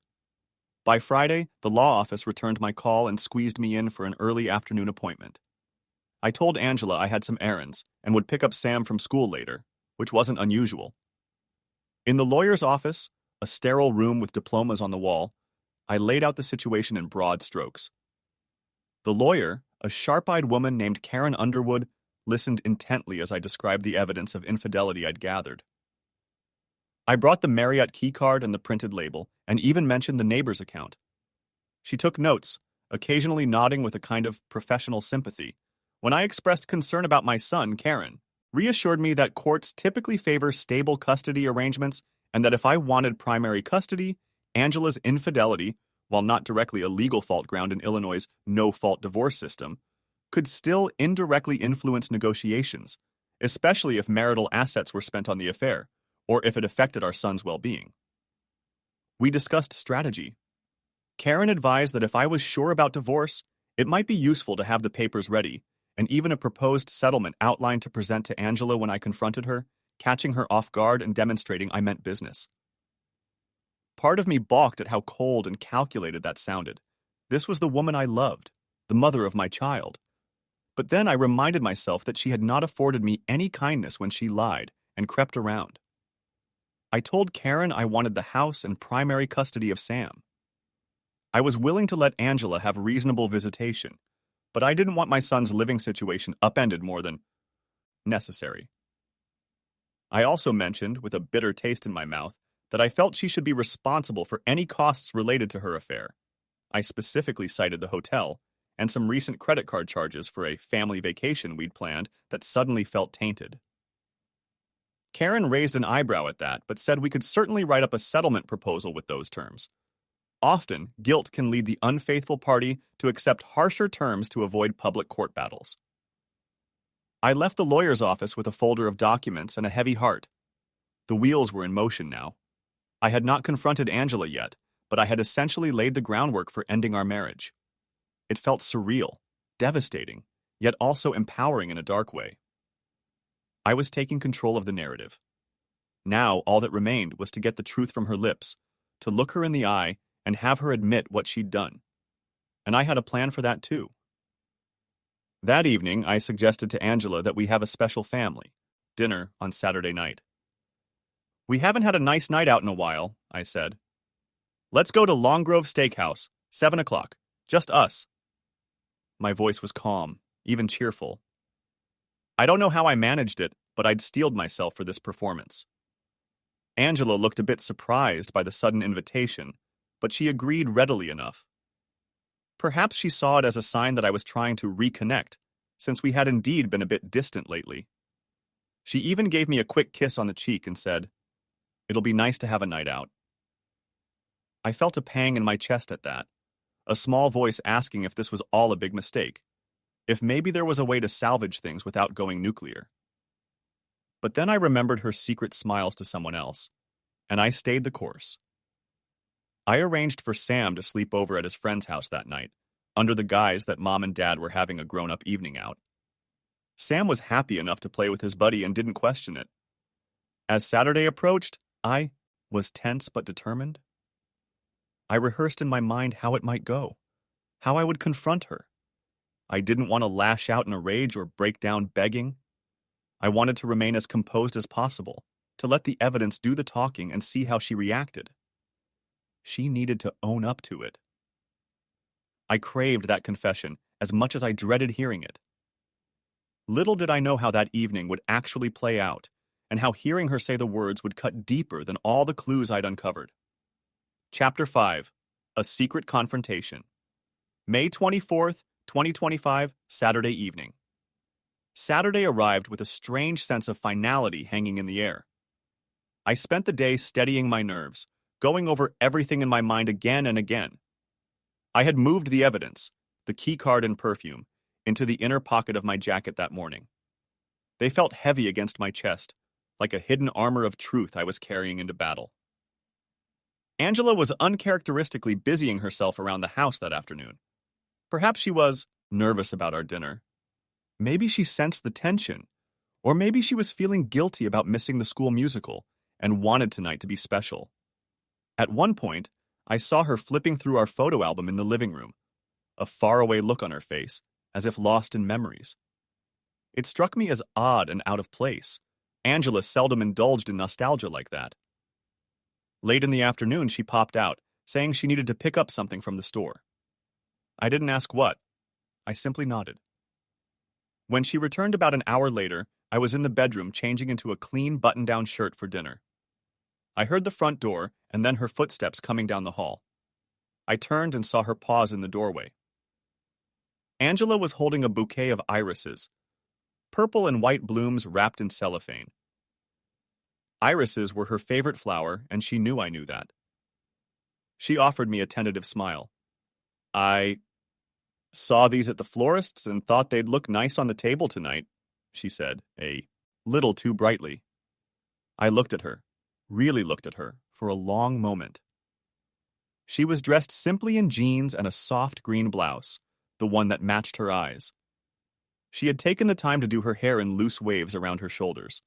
By Friday, the law office returned my call and squeezed me in for an early afternoon appointment. I told Angela I had some errands and would pick up Sam from school later, which wasn't unusual. In the lawyer's office, a sterile room with diplomas on the wall, I laid out the situation in broad strokes. The lawyer, a sharp-eyed woman named Karen Underwood, listened intently as I described the evidence of infidelity I'd gathered. I brought the Marriott keycard and the printed label, and even mentioned the neighbor's account. She took notes, occasionally nodding with a kind of professional sympathy. When I expressed concern about my son, Karen reassured me that courts typically favor stable custody arrangements and that if I wanted primary custody, Angela's infidelity, while not directly a legal fault ground in Illinois' no-fault divorce system, could still indirectly influence negotiations, especially if marital assets were spent on the affair, or if it affected our son's well-being. We discussed strategy. Karen advised that if I was sure about divorce, it might be useful to have the papers ready, and even a proposed settlement outlined to present to Angela when I confronted her, catching her off guard and demonstrating I meant business. Part of me balked at how cold and calculated that sounded. This was the woman I loved, the mother of my child. But then I reminded myself that she had not afforded me any kindness when she lied and crept around. I told Karen I wanted the house and primary custody of Sam. I was willing to let Angela have reasonable visitation, but I didn't want my son's living situation upended more than necessary. I also mentioned, with a bitter taste in my mouth, that I felt she should be responsible for any costs related to her affair. I specifically cited the hotel and some recent credit card charges for a family vacation we'd planned that suddenly felt tainted. Karen raised an eyebrow at that, but said we could certainly write up a settlement proposal with those terms. Often, guilt can lead the unfaithful party to accept harsher terms to avoid public court battles. I left the lawyer's office with a folder of documents and a heavy heart. The wheels were in motion now. I had not confronted Angela yet, but I had essentially laid the groundwork for ending our marriage. It felt surreal, devastating, yet also empowering in a dark way. I was taking control of the narrative. Now all that remained was to get the truth from her lips, to look her in the eye and have her admit what she'd done. And I had a plan for that too. That evening, I suggested to Angela that we have a special family dinner on Saturday night. We haven't had a nice night out in a while, I said. Let's go to Long Grove Steakhouse, 7 o'clock, just us. My voice was calm, even cheerful. I don't know how I managed it, but I'd steeled myself for this performance. Angela looked a bit surprised by the sudden invitation, but she agreed readily enough. Perhaps she saw it as a sign that I was trying to reconnect, since we had indeed been a bit distant lately. She even gave me a quick kiss on the cheek and said, "It'll be nice to have a night out." I felt a pang in my chest at that, a small voice asking if this was all a big mistake, if maybe there was a way to salvage things without going nuclear. But then I remembered her secret smiles to someone else, and I stayed the course. I arranged for Sam to sleep over at his friend's house that night, under the guise that Mom and Dad were having a grown-up evening out. Sam was happy enough to play with his buddy and didn't question it. As Saturday approached, I was tense but determined. I rehearsed in my mind how it might go, how I would confront her. I didn't want to lash out in a rage or break down begging. I wanted to remain as composed as possible, to let the evidence do the talking and see how she reacted. She needed to own up to it. I craved that confession as much as I dreaded hearing it. Little did I know how that evening would actually play out, and how hearing her say the words would cut deeper than all the clues I'd uncovered. Chapter 5. A Secret Confrontation. May 24th, 2025, Saturday evening. Saturday arrived with a strange sense of finality hanging in the air. I spent the day steadying my nerves, going over everything in my mind again and again. I had moved the evidence, the keycard and perfume, into the inner pocket of my jacket that morning. They felt heavy against my chest, like a hidden armor of truth I was carrying into battle. Angela was uncharacteristically busying herself around the house that afternoon. Perhaps she was nervous about our dinner. Maybe she sensed the tension, or maybe she was feeling guilty about missing the school musical and wanted tonight to be special. At one point, I saw her flipping through our photo album in the living room, a faraway look on her face, as if lost in memories. It struck me as odd and out of place. Angela seldom indulged in nostalgia like that. Late in the afternoon, she popped out, saying she needed to pick up something from the store. I didn't ask what. I simply nodded. When she returned about an hour later, I was in the bedroom changing into a clean button-down shirt for dinner. I heard the front door and then her footsteps coming down the hall. I turned and saw her pause in the doorway. Angela was holding a bouquet of irises, purple and white blooms wrapped in cellophane. Irises were her favorite flower, and she knew I knew that. She offered me a tentative smile. I saw these at the florist's and thought they'd look nice on the table tonight, she said, a little too brightly. I looked at her, really looked at her, for a long moment. She was dressed simply in jeans and a soft green blouse, the one that matched her eyes. She had taken the time to do her hair in loose waves around her shoulders.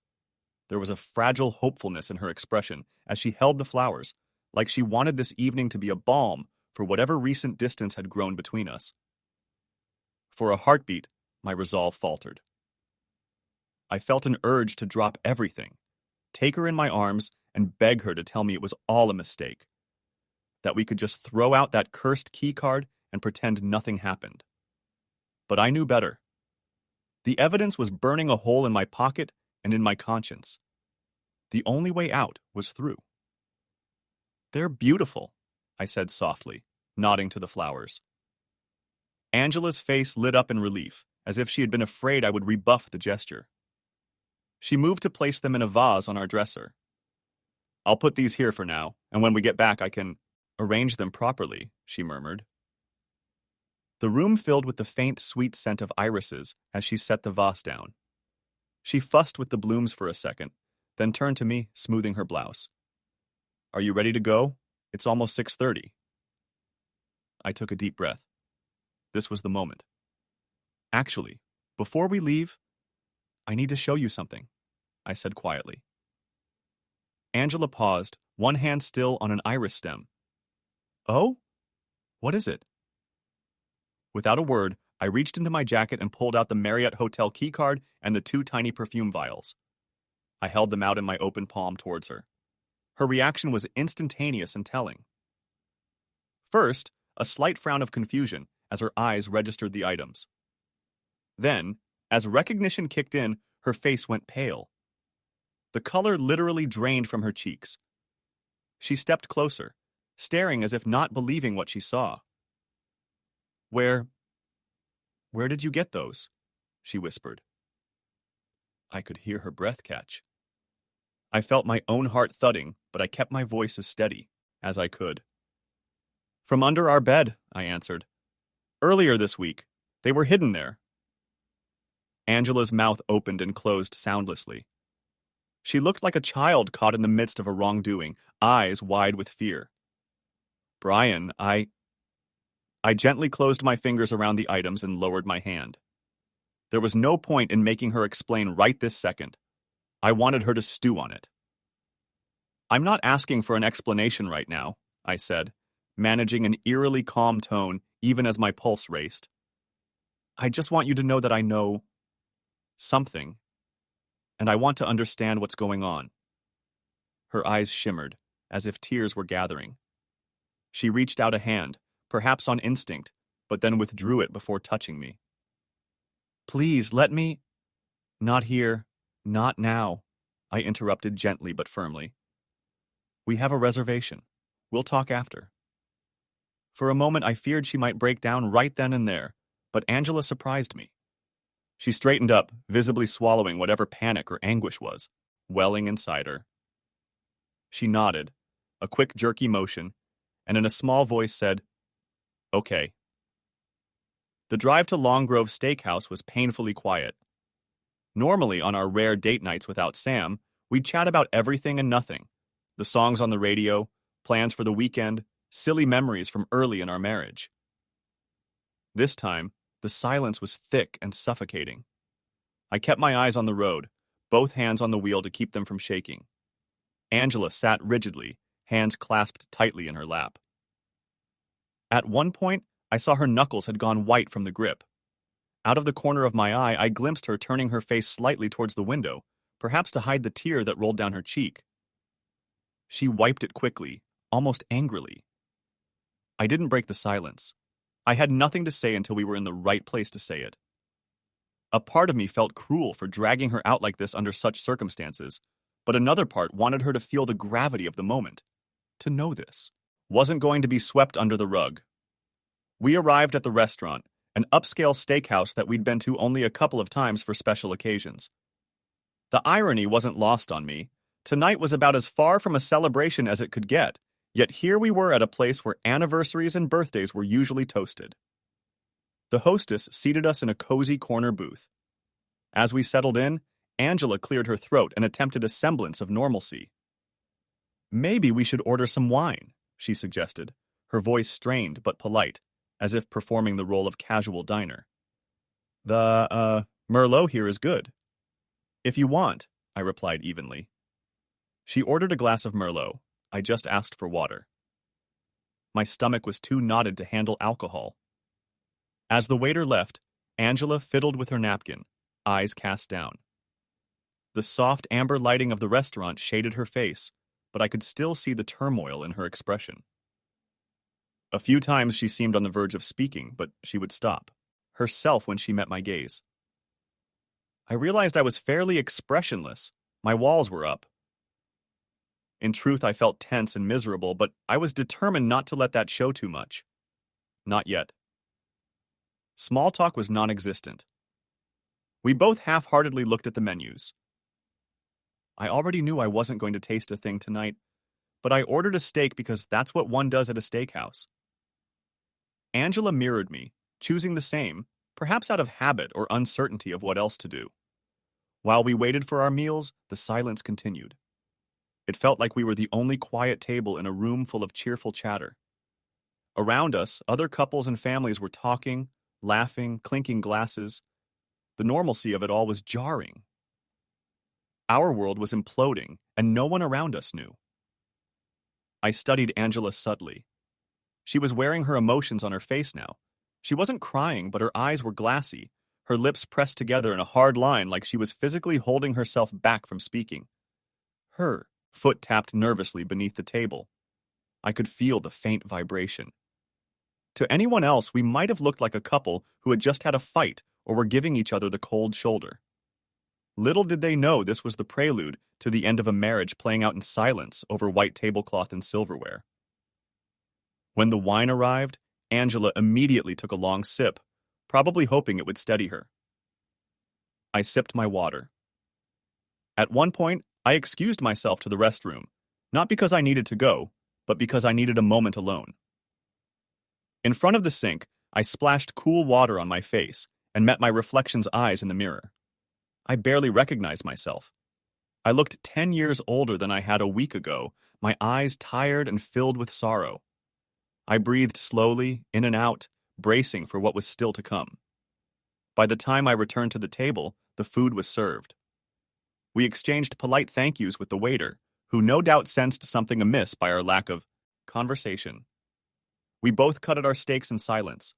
There was a fragile hopefulness in her expression as she held the flowers, like she wanted this evening to be a balm for whatever recent distance had grown between us. For a heartbeat, my resolve faltered. I felt an urge to drop everything, take her in my arms, and beg her to tell me it was all a mistake, that we could just throw out that cursed keycard and pretend nothing happened. But I knew better. The evidence was burning a hole in my pocket and in my conscience. The only way out was through. "They're beautiful," I said softly, nodding to the flowers. Angela's face lit up in relief, as if she had been afraid I would rebuff the gesture. She moved to place them in a vase on our dresser. "I'll put these here for now, and when we get back I can arrange them properly," she murmured. The room filled with the faint, sweet scent of irises as she set the vase down. She fussed with the blooms for a second, then turned to me, smoothing her blouse. "Are you ready to go? It's almost 6:30. I took a deep breath. This was the moment. "Actually, before we leave, I need to show you something," I said quietly. Angela paused, one hand still on an iris stem. "Oh? What is it?" Without a word, I reached into my jacket and pulled out the Marriott Hotel keycard and the 2 tiny perfume vials. I held them out in my open palm towards her. Her reaction was instantaneous and telling. First, a slight frown of confusion as her eyes registered the items. Then, as recognition kicked in, her face went pale. The color literally drained from her cheeks. She stepped closer, staring as if not believing what she saw. Where did you get those?" she whispered. I could hear her breath catch. I felt my own heart thudding, but I kept my voice as steady as I could. "From under our bed," I answered. "Earlier this week. They were hidden there." Angela's mouth opened and closed soundlessly. She looked like a child caught in the midst of a wrongdoing, eyes wide with fear. "Brian, I gently closed my fingers around the items and lowered my hand. There was no point in making her explain right this second. I wanted her to stew on it. I'm not asking for an explanation right now, I said, managing an eerily calm tone even as my pulse raced. I just want you to know that I know something, and I want to understand what's going on. Her eyes shimmered, as if tears were gathering. She reached out a hand, perhaps on instinct, but then withdrew it before touching me. Please, let me. Not here. Not now, I interrupted gently but firmly. We have a reservation. We'll talk after. For a moment, I feared she might break down right then and there, but Angela surprised me. She straightened up, visibly swallowing whatever panic or anguish was, welling inside her. She nodded, a quick jerky motion, and in a small voice said, Okay. The drive to Long Grove Steakhouse was painfully quiet. Normally, on our rare date nights without Sam, we'd chat about everything and nothing. The songs on the radio, plans for the weekend, silly memories from early in our marriage. This time, the silence was thick and suffocating. I kept my eyes on the road, both hands on the wheel to keep them from shaking. Angela sat rigidly, hands clasped tightly in her lap. At one point, I saw her knuckles had gone white from the grip. Out of the corner of my eye, I glimpsed her turning her face slightly towards the window, perhaps to hide the tear that rolled down her cheek. She wiped it quickly, almost angrily. I didn't break the silence. I had nothing to say until we were in the right place to say it. A part of me felt cruel for dragging her out like this under such circumstances, but another part wanted her to feel the gravity of the moment. To know this wasn't going to be swept under the rug. We arrived at the restaurant, an upscale steakhouse that we'd been to only a couple of times for special occasions. The irony wasn't lost on me. Tonight was about as far from a celebration as it could get, yet here we were at a place where anniversaries and birthdays were usually toasted. The hostess seated us in a cozy corner booth. As we settled in, Angela cleared her throat and attempted a semblance of normalcy. Maybe we should order some wine, she suggested, her voice strained but polite, as if performing the role of casual diner. The, Merlot here is good. If you want, I replied evenly. She ordered a glass of Merlot. I just asked for water. My stomach was too knotted to handle alcohol. As the waiter left, Angela fiddled with her napkin, eyes cast down. The soft amber lighting of the restaurant shaded her face, but I could still see the turmoil in her expression. A few times she seemed on the verge of speaking, but she would stop, herself when she met my gaze. I realized I was fairly expressionless. My walls were up. In truth, I felt tense and miserable, but I was determined not to let that show too much. Not yet. Small talk was non-existent. We both half-heartedly looked at the menus. I already knew I wasn't going to taste a thing tonight, but I ordered a steak because that's what one does at a steakhouse. Angela mirrored me, choosing the same, perhaps out of habit or uncertainty of what else to do. While we waited for our meals, the silence continued. It felt like we were the only quiet table in a room full of cheerful chatter. Around us, other couples and families were talking, laughing, clinking glasses. The normalcy of it all was jarring. Our world was imploding, and no one around us knew. I studied Angela subtly. She was wearing her emotions on her face now. She wasn't crying, but her eyes were glassy, her lips pressed together in a hard line like she was physically holding herself back from speaking. Her foot tapped nervously beneath the table. I could feel the faint vibration. To anyone else, we might have looked like a couple who had just had a fight or were giving each other the cold shoulder. Little did they know this was the prelude to the end of a marriage playing out in silence over white tablecloth and silverware. When the wine arrived, Angela immediately took a long sip, probably hoping it would steady her. I sipped my water. At one point, I excused myself to the restroom, not because I needed to go, but because I needed a moment alone. In front of the sink, I splashed cool water on my face and met my reflection's eyes in the mirror. I barely recognized myself. I looked 10 years older than I had a week ago, my eyes tired and filled with sorrow. I breathed slowly, in and out, bracing for what was still to come. By the time I returned to the table, the food was served. We exchanged polite thank yous with the waiter, who no doubt sensed something amiss by our lack of conversation. We both cut at our steaks in silence.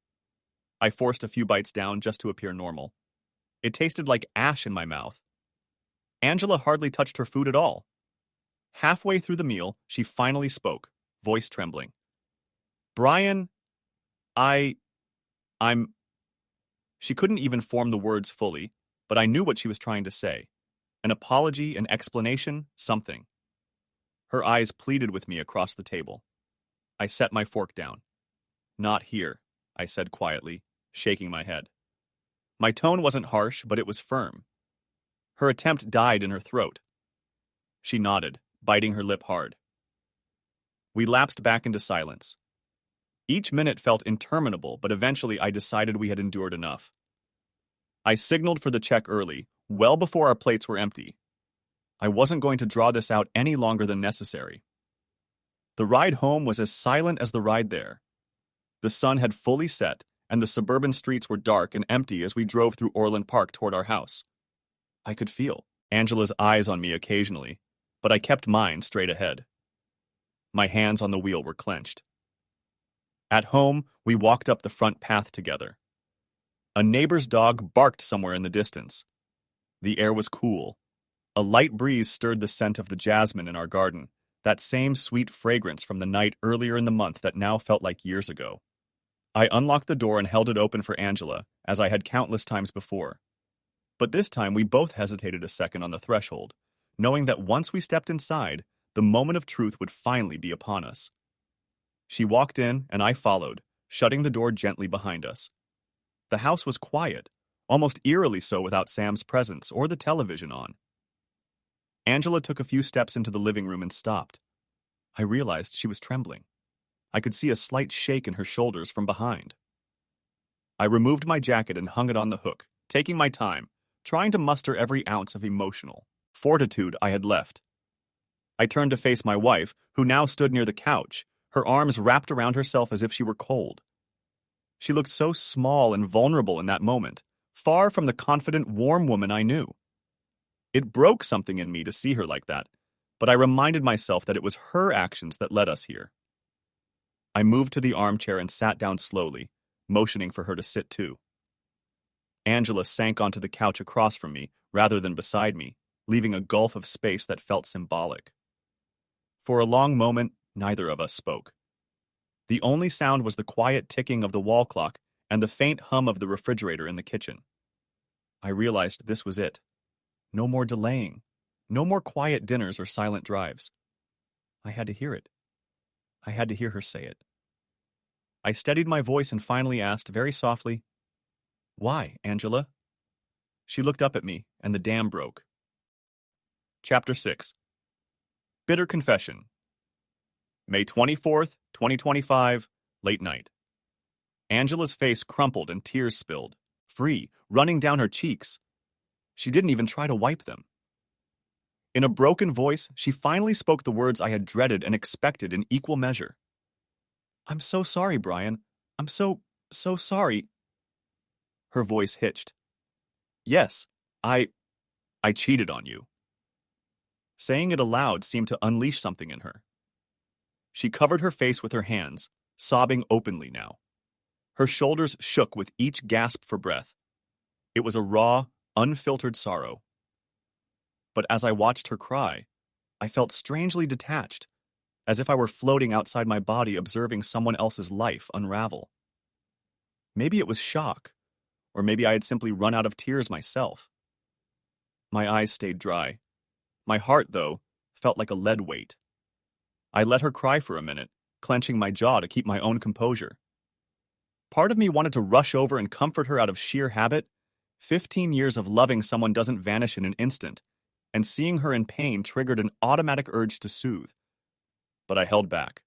I forced a few bites down just to appear normal. It tasted like ash in my mouth. Angela hardly touched her food at all. Halfway through the meal, she finally spoke, voice trembling. Brian, I... I'm... She couldn't even form the words fully, but I knew what she was trying to say. An apology, an explanation, something. Her eyes pleaded with me across the table. I set my fork down. Not here, I said quietly, shaking my head. My tone wasn't harsh, but it was firm. Her attempt died in her throat. She nodded, biting her lip hard. We lapsed back into silence. Each minute felt interminable, but eventually I decided we had endured enough. I signaled for the check early, well before our plates were empty. I wasn't going to draw this out any longer than necessary. The ride home was as silent as the ride there. The sun had fully set, and the suburban streets were dark and empty as we drove through Orland Park toward our house. I could feel Angela's eyes on me occasionally, but I kept mine straight ahead. My hands on the wheel were clenched. At home, we walked up the front path together. A neighbor's dog barked somewhere in the distance. The air was cool. A light breeze stirred the scent of the jasmine in our garden, that same sweet fragrance from the night earlier in the month that now felt like years ago. I unlocked the door and held it open for Angela, as I had countless times before. But this time we both hesitated a second on the threshold, knowing that once we stepped inside, the moment of truth would finally be upon us. She walked in, and I followed, shutting the door gently behind us. The house was quiet, almost eerily so without Sam's presence or the television on. Angela took a few steps into the living room and stopped. I realized she was trembling. I could see a slight shake in her shoulders from behind. I removed my jacket and hung it on the hook, taking my time, trying to muster every ounce of emotional fortitude I had left. I turned to face my wife, who now stood near the couch, her arms wrapped around herself as if she were cold. She looked so small and vulnerable in that moment, far from the confident, warm woman I knew. It broke something in me to see her like that, but I reminded myself that it was her actions that led us here. I moved to the armchair and sat down slowly, motioning for her to sit too. Angela sank onto the couch across from me, rather than beside me, leaving a gulf of space that felt symbolic. For a long moment, neither of us spoke. The only sound was the quiet ticking of the wall clock and the faint hum of the refrigerator in the kitchen. I realized this was it. No more delaying. No more quiet dinners or silent drives. I had to hear it. I had to hear her say it. I steadied my voice and finally asked, very softly, "Why, Angela?" She looked up at me, and the dam broke. Chapter 6. Bitter Confession. May 24th, 2025, late night. Angela's face crumpled and tears spilled, free, running down her cheeks. She didn't even try to wipe them. In a broken voice, she finally spoke the words I had dreaded and expected in equal measure. "I'm so sorry, Brian. I'm so sorry." Her voice hitched. "Yes, I cheated on you." Saying it aloud seemed to unleash something in her. She covered her face with her hands, sobbing openly now. Her shoulders shook with each gasp for breath. It was a raw, unfiltered sorrow. But as I watched her cry, I felt strangely detached, as if I were floating outside my body observing someone else's life unravel. Maybe it was shock, or maybe I had simply run out of tears myself. My eyes stayed dry. My heart, though, felt like a lead weight. I let her cry for a minute, clenching my jaw to keep my own composure. Part of me wanted to rush over and comfort her out of sheer habit. 15 years of loving someone doesn't vanish in an instant, and seeing her in pain triggered an automatic urge to soothe. But I held back.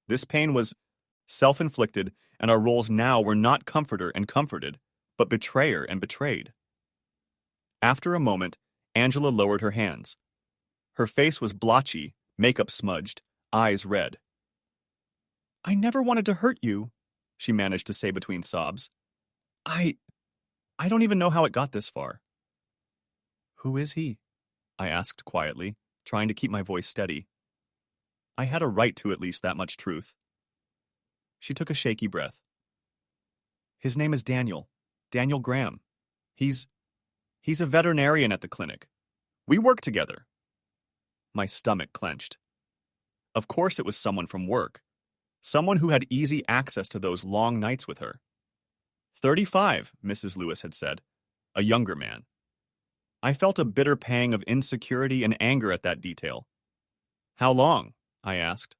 This pain was self-inflicted, and our roles now were not comforter and comforted, but betrayer and betrayed. After a moment, Angela lowered her hands. Her face was blotchy, makeup smudged, eyes red. "I never wanted to hurt you," she managed to say between sobs. I don't even know how it got this far." "Who is he?" I asked quietly, trying to keep my voice steady. I had a right to at least that much truth. She took a shaky breath. His name is Daniel. Daniel Graham. He's a veterinarian at the clinic. We work together. My stomach clenched. Of course it was someone from work. Someone who had easy access to those long nights with her. 35, Mrs. Lewis had said. A younger man. I felt a bitter pang of insecurity and anger at that detail. How long? I asked.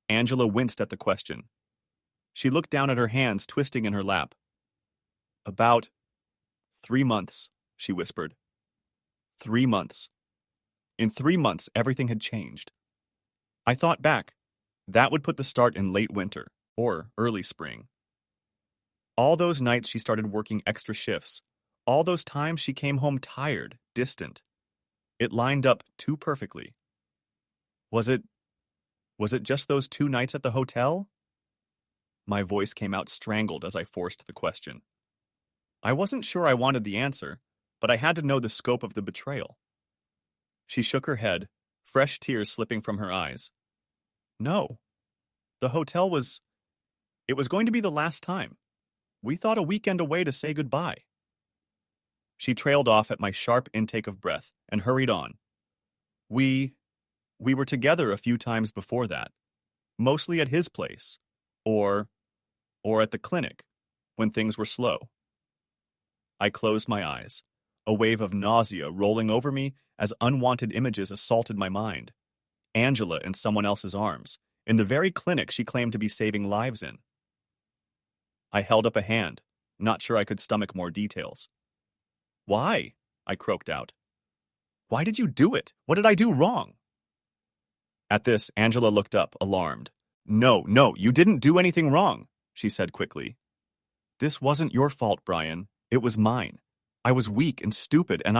Angela winced at the question. She looked down at her hands twisting in her lap. About 3 months, she whispered. 3 months. In 3 months, everything had changed. I thought back. That would put the start in late winter, or early spring. All those nights she started working extra shifts. All those times she came home tired, distant. It lined up too perfectly. Was it just those 2 nights at the hotel? My voice came out strangled as I forced the question. I wasn't sure I wanted the answer, but I had to know the scope of the betrayal. She shook her head, fresh tears slipping from her eyes. No. The hotel was going to be the last time. We thought a weekend away to say goodbye. She trailed off at my sharp intake of breath and hurried on. We were together a few times before that, mostly at his place, or at the clinic, when things were slow. I closed my eyes, a wave of nausea rolling over me as unwanted images assaulted my mind. Angela in someone else's arms, in the very clinic she claimed to be saving lives in. I held up a hand, not sure I could stomach more details. Why? I croaked out. Why did you do it? What did I do wrong? At this, Angela looked up, alarmed. No, you didn't do anything wrong, she said quickly. This wasn't your fault, Brian. It was mine. I was weak and stupid, and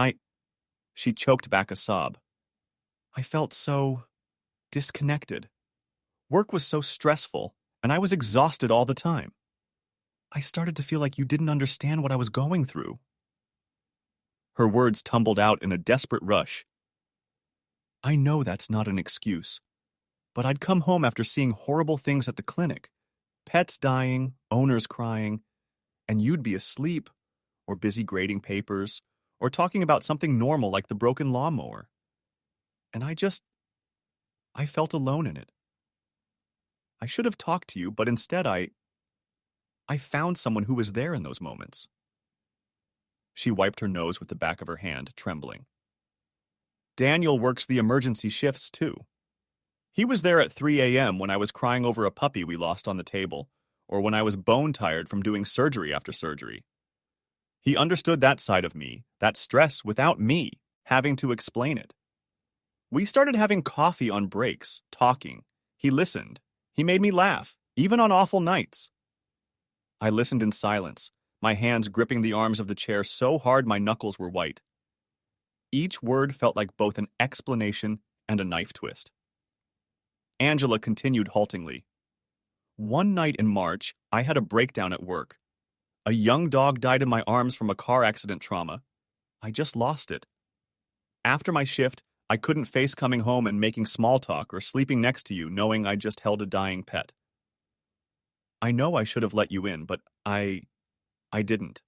She choked back a sob. I felt so disconnected. Work was so stressful, and I was exhausted all the time. I started to feel like you didn't understand what I was going through. Her words tumbled out in a desperate rush. I know that's not an excuse, but I'd come home after seeing horrible things at the clinic. Pets dying, owners crying, and you'd be asleep, or busy grading papers, or talking about something normal like the broken lawnmower. And I felt alone in it. I should have talked to you, but instead I found someone who was there in those moments. She wiped her nose with the back of her hand, trembling. Daniel works the emergency shifts, too. He was there at 3 a.m. when I was crying over a puppy we lost on the table, or when I was bone-tired from doing surgery after surgery. He understood that side of me, that stress, without me having to explain it. We started having coffee on breaks, talking. He listened. He made me laugh, even on awful nights. I listened in silence, my hands gripping the arms of the chair so hard my knuckles were white. Each word felt like both an explanation and a knife twist. Angela continued haltingly. One night in March, I had a breakdown at work. A young dog died in my arms from a car accident trauma. I just lost it. After my shift, I couldn't face coming home and making small talk or sleeping next to you knowing I just held a dying pet. I know I should have let you in, but I didn't.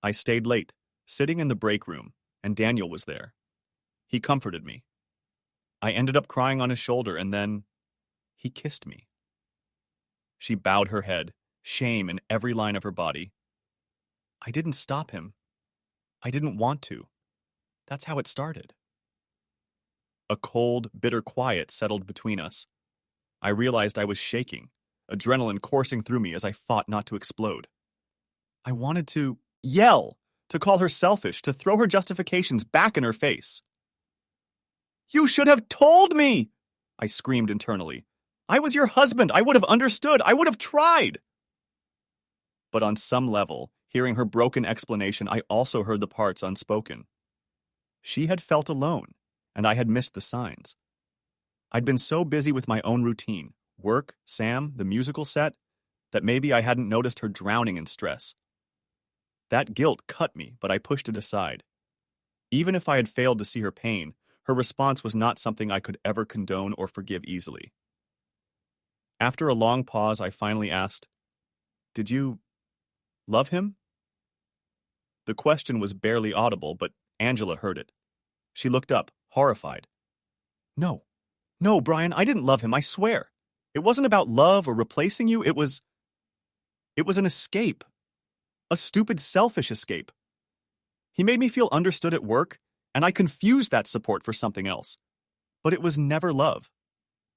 I stayed late, sitting in the break room, and Daniel was there. He comforted me. I ended up crying on his shoulder, and then he kissed me. She bowed her head, shame in every line of her body. I didn't stop him. I didn't want to. That's how it started. A cold, bitter quiet settled between us. I realized I was shaking, adrenaline coursing through me as I fought not to explode. I wanted to yell, to call her selfish, to throw her justifications back in her face. You should have told me, I screamed internally. I was your husband. I would have understood. I would have tried. But on some level, hearing her broken explanation, I also heard the parts unspoken. She had felt alone, and I had missed the signs. I'd been so busy with my own routine, work, Sam, the musical set, that maybe I hadn't noticed her drowning in stress. That guilt cut me, but I pushed it aside. Even if I had failed to see her pain, Her response was not something I could ever condone or forgive easily. After a long pause, I finally asked, "Did you love him?" The question was barely audible, but Angela heard it. She looked up, horrified. "No. No, Brian, I didn't love him, I swear. It wasn't about love or replacing you, it was an escape. A stupid, selfish escape. He made me feel understood at work, and I confused that support for something else. But it was never love.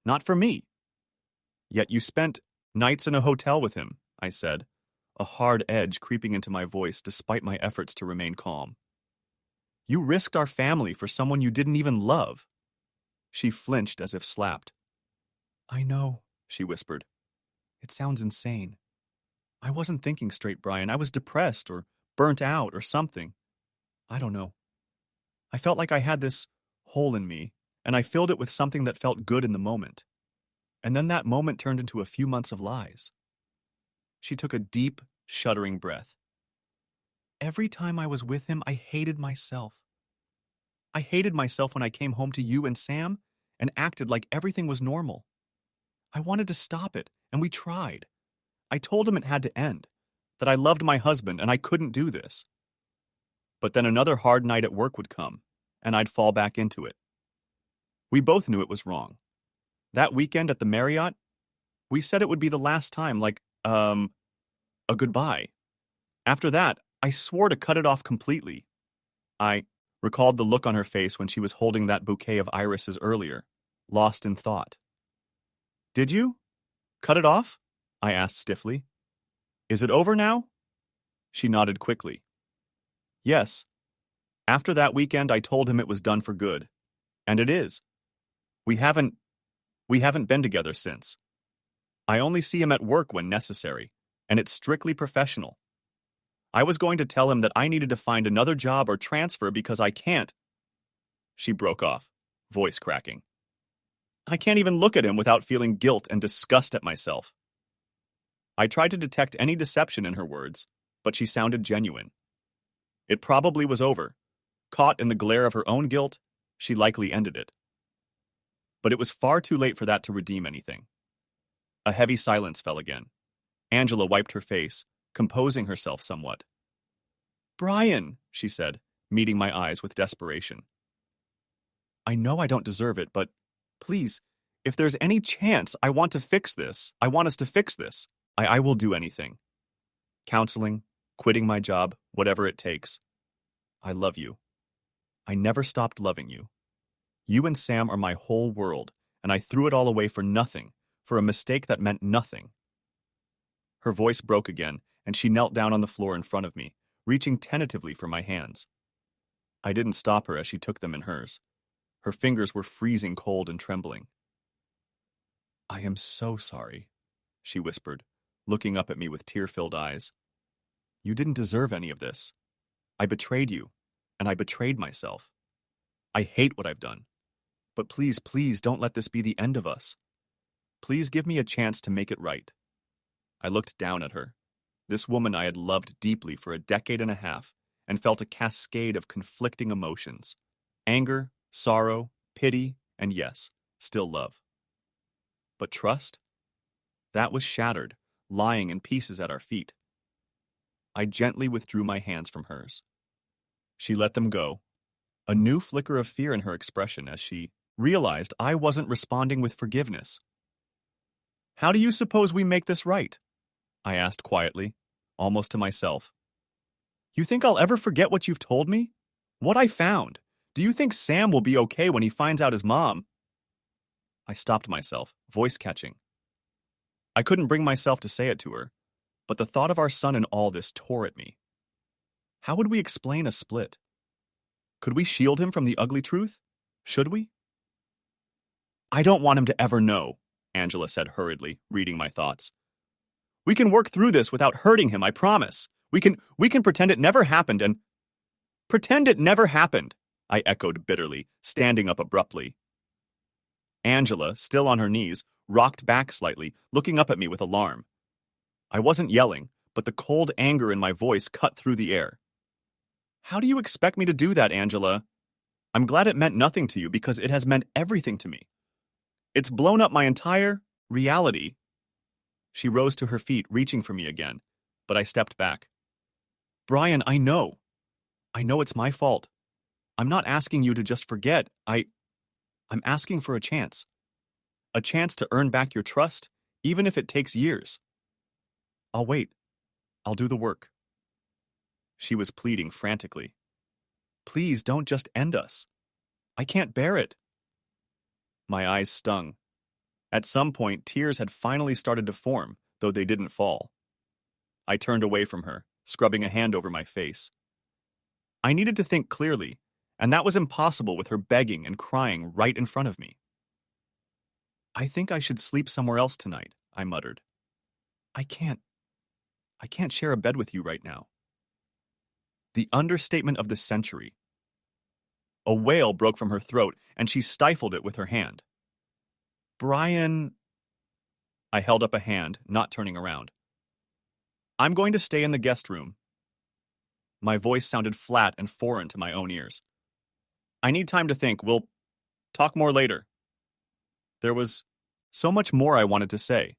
Not for me." "Yet you spent nights in a hotel with him," I said, a hard edge creeping into my voice despite my efforts to remain calm. "You risked our family for someone you didn't even love." She flinched as if slapped. "I know," she whispered. "It sounds insane. I wasn't thinking straight, Brian. I was depressed or burnt out or something. I don't know. I felt like I had this hole in me, and I filled it with something that felt good in the moment. And then that moment turned into a few months of lies." She took a deep, shuddering breath. "Every time I was with him, I hated myself. I hated myself when I came home to you and Sam and acted like everything was normal. I wanted to stop it, and we tried. I told him it had to end, that I loved my husband and I couldn't do this. But then another hard night at work would come, and I'd fall back into it. We both knew it was wrong. That weekend at the Marriott, we said it would be the last time, like, a goodbye. After that, I swore to cut it off completely." I recalled the look on her face when she was holding that bouquet of irises earlier, lost in thought. "Did you? Cut it off?" I asked stiffly. "Is it over now?" She nodded quickly. "Yes. After that weekend, I told him it was done for good. And it is. We haven't been together since. I only see him at work when necessary, and it's strictly professional. I was going to tell him that I needed to find another job or transfer because I can't." She broke off, voice cracking. "I can't even look at him without feeling guilt and disgust at myself." I tried to detect any deception in her words, but she sounded genuine. It probably was over. Caught in the glare of her own guilt, she likely ended it. But it was far too late for that to redeem anything. A heavy silence fell again. Angela wiped her face, composing herself somewhat. "Brian," she said, meeting my eyes with desperation. "I know I don't deserve it, but please, if there's any chance I want us to fix this, I will do anything. Counseling, quitting my job, whatever it takes. I love you. I never stopped loving you. You and Sam are my whole world, and I threw it all away for nothing, for a mistake that meant nothing." Her voice broke again, and she knelt down on the floor in front of me, reaching tentatively for my hands. I didn't stop her as she took them in hers. Her fingers were freezing cold and trembling. "I am so sorry," she whispered, looking up at me with tear-filled eyes. "You didn't deserve any of this. I betrayed you, and I betrayed myself. I hate what I've done. But please, please don't let this be the end of us. Please give me a chance to make it right." I looked down at her, this woman I had loved deeply for a decade and a half, and felt a cascade of conflicting emotions: anger, sorrow, pity, and yes, still love. But trust? That was shattered, lying in pieces at our feet. I gently withdrew my hands from hers. She let them go, a new flicker of fear in her expression as she realized I wasn't responding with forgiveness. "How do you suppose we make this right?" I asked quietly, almost to myself. "You think I'll ever forget what you've told me? What I found? Do you think Sam will be okay when he finds out his mom?" I stopped myself, voice catching. I couldn't bring myself to say it to her, but the thought of our son in all this tore at me. How would we explain a split? Could we shield him from the ugly truth? Should we? "I don't want him to ever know," Angela said hurriedly, reading my thoughts. "We can work through this without hurting him, I promise. We can pretend it never happened and—" "Pretend it never happened," I echoed bitterly, standing up abruptly. Angela, still on her knees, rocked back slightly, looking up at me with alarm. I wasn't yelling, but the cold anger in my voice cut through the air. "How do you expect me to do that, Angela?" I'm glad it meant nothing to you because it has meant everything to me. It's blown up my entire reality. She rose to her feet, reaching for me again, but I stepped back. Brian, I know. I know it's my fault. I'm not asking you to just forget. I'm asking for a chance. A chance to earn back your trust, even if it takes years. I'll wait. I'll do the work. She was pleading frantically. Please don't just end us. I can't bear it. My eyes stung. At some point, tears had finally started to form, though they didn't fall. I turned away from her, scrubbing a hand over my face. I needed to think clearly, and that was impossible with her begging and crying right in front of me. I think I should sleep somewhere else tonight, I muttered. I can't share a bed with you right now. The understatement of the century. A wail broke from her throat, and she stifled it with her hand. Brian... I held up a hand, not turning around. I'm going to stay in the guest room. My voice sounded flat and foreign to my own ears. I need time to think. We'll talk more later. There was so much more I wanted to say.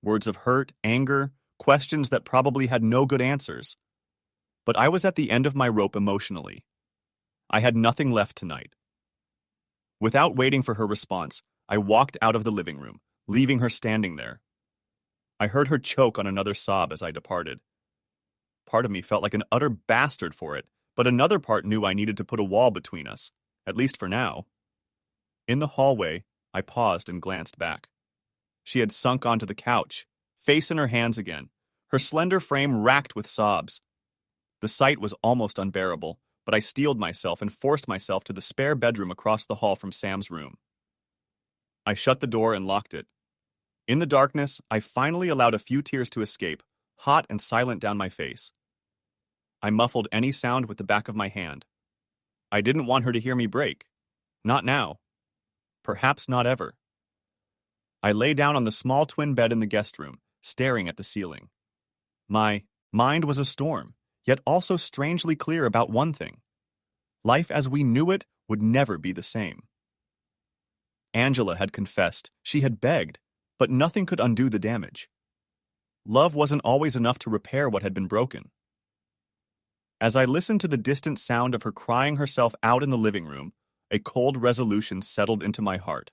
Words of hurt, anger, questions that probably had no good answers. But I was at the end of my rope emotionally. I had nothing left tonight. Without waiting for her response, I walked out of the living room, leaving her standing there. I heard her choke on another sob as I departed. Part of me felt like an utter bastard for it, but another part knew I needed to put a wall between us, at least for now. In the hallway, I paused and glanced back. She had sunk onto the couch, face in her hands again, her slender frame racked with sobs. The sight was almost unbearable, but I steeled myself and forced myself to the spare bedroom across the hall from Sam's room. I shut the door and locked it. In the darkness, I finally allowed a few tears to escape, hot and silent down my face. I muffled any sound with the back of my hand. I didn't want her to hear me break. Not now. Perhaps not ever. I lay down on the small twin bed in the guest room, staring at the ceiling. My mind was a storm, yet also strangely clear about one thing. Life as we knew it would never be the same. Angela had confessed, she had begged, but nothing could undo the damage. Love wasn't always enough to repair what had been broken. As I listened to the distant sound of her crying herself out in the living room, a cold resolution settled into my heart.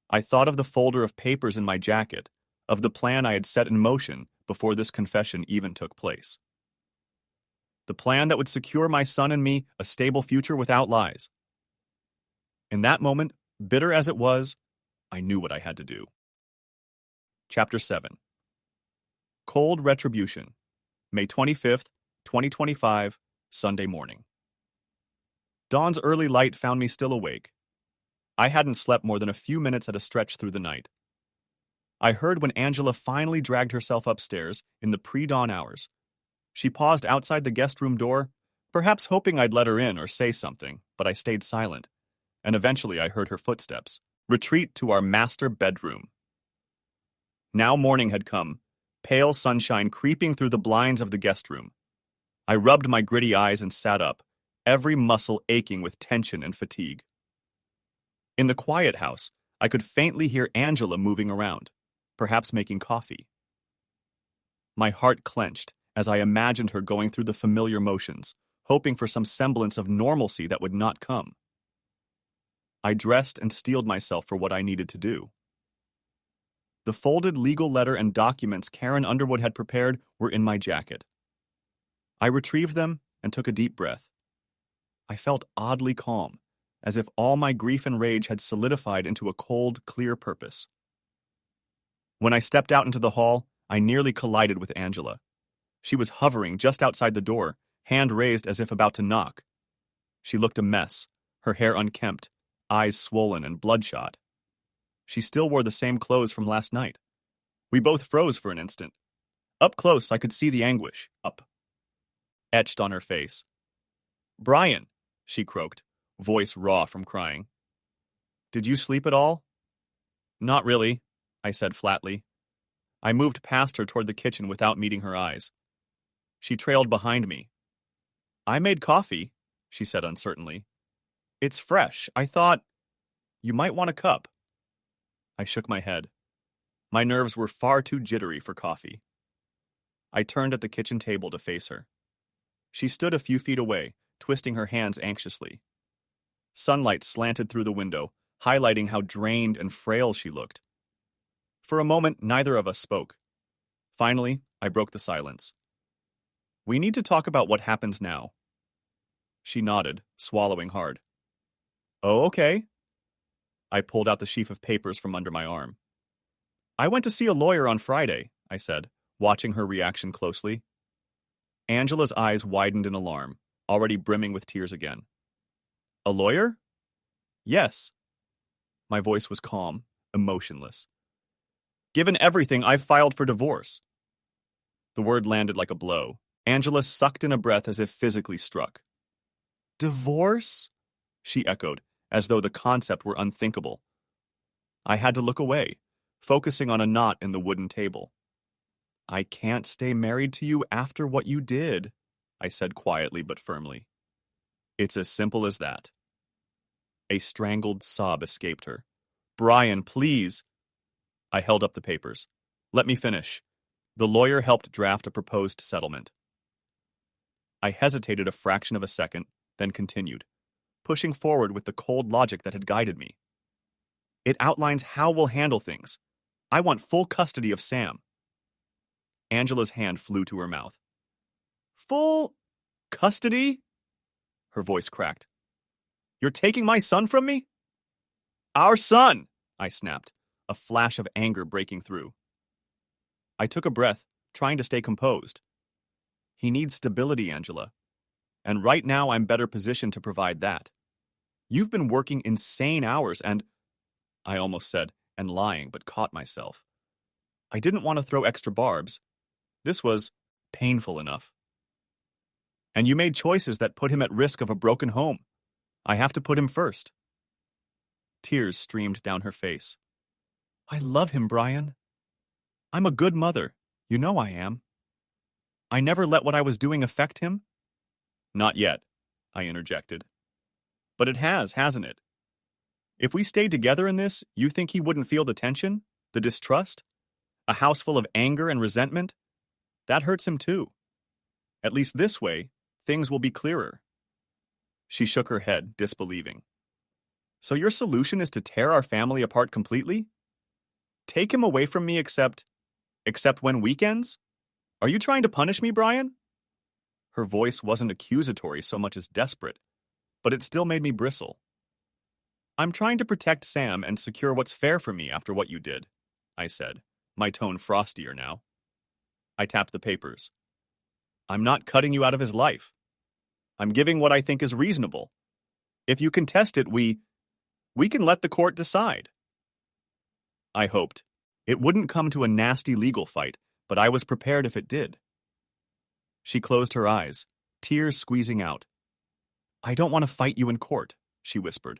I thought of the folder of papers in my jacket, of the plan I had set in motion before this confession even took place. The plan that would secure my son and me a stable future without lies. In that moment, bitter as it was, I knew what I had to do. Chapter 7. Cold Retribution, May 25th, 2025, Sunday morning. Dawn's early light found me still awake. I hadn't slept more than a few minutes at a stretch through the night. I heard when Angela finally dragged herself upstairs in the pre-dawn hours. She paused outside the guest room door, perhaps hoping I'd let her in or say something, but I stayed silent, and eventually I heard her footsteps retreat to our master bedroom. Now morning had come, pale sunshine creeping through the blinds of the guest room. I rubbed my gritty eyes and sat up, every muscle aching with tension and fatigue. In the quiet house, I could faintly hear Angela moving around, perhaps making coffee. My heart clenched as I imagined her going through the familiar motions, hoping for some semblance of normalcy that would not come. I dressed and steeled myself for what I needed to do. The folded legal letter and documents Karen Underwood had prepared were in my jacket. I retrieved them and took a deep breath. I felt oddly calm, as if all my grief and rage had solidified into a cold, clear purpose. When I stepped out into the hall, I nearly collided with Angela. She was hovering just outside the door, hand raised as if about to knock. She looked a mess, her hair unkempt, eyes swollen and bloodshot. She still wore the same clothes from last night. We both froze for an instant. Up close, I could see the anguish, etched on her face. Brian, she croaked, voice raw from crying. Did you sleep at all? Not really, I said flatly. I moved past her toward the kitchen without meeting her eyes. She trailed behind me. I made coffee, she said uncertainly. It's fresh. I thought you might want a cup. I shook my head. My nerves were far too jittery for coffee. I turned at the kitchen table to face her. She stood a few feet away, twisting her hands anxiously. Sunlight slanted through the window, highlighting how drained and frail she looked. For a moment, neither of us spoke. Finally, I broke the silence. We need to talk about what happens now. She nodded, swallowing hard. Oh, okay. I pulled out the sheaf of papers from under my arm. I went to see a lawyer on Friday, I said, watching her reaction closely. Angela's eyes widened in alarm, already brimming with tears again. A lawyer? Yes. My voice was calm, emotionless. Given everything, I've filed for divorce. The word landed like a blow. Angela sucked in a breath as if physically struck. Divorce? She echoed, as though the concept were unthinkable. I had to look away, focusing on a knot in the wooden table. I can't stay married to you after what you did, I said quietly but firmly. It's as simple as that. A strangled sob escaped her. Brian, please. I held up the papers. Let me finish. The lawyer helped draft a proposed settlement. I hesitated a fraction of a second, then continued, pushing forward with the cold logic that had guided me. It outlines how we'll handle things. I want full custody of Sam. Angela's hand flew to her mouth. Full custody? Her voice cracked. You're taking my son from me? Our son, I snapped, a flash of anger breaking through. I took a breath, trying to stay composed. He needs stability, Angela. And right now I'm better positioned to provide that. You've been working insane hours and, I almost said, and lying, but caught myself. I didn't want to throw extra barbs. This was painful enough. And you made choices that put him at risk of a broken home. I have to put him first. Tears streamed down her face. I love him, Brian. I'm a good mother. You know I am. I never let what I was doing affect him. Not yet, I interjected. But it has, hasn't it? If we stayed together in this, you think he wouldn't feel the tension, the distrust? A house full of anger and resentment? That hurts him too. At least this way, things will be clearer. She shook her head, disbelieving. So your solution is to tear our family apart completely? Take him away from me except when weekends? Are you trying to punish me, Brian? Her voice wasn't accusatory so much as desperate, but it still made me bristle. I'm trying to protect Sam and secure what's fair for me after what you did, I said, my tone frostier now. I tapped the papers. I'm not cutting you out of his life. I'm giving what I think is reasonable. If you contest it, we can let the court decide. I hoped. It wouldn't come to a nasty legal fight, but I was prepared if it did. She closed her eyes, tears squeezing out. I don't want to fight you in court, she whispered.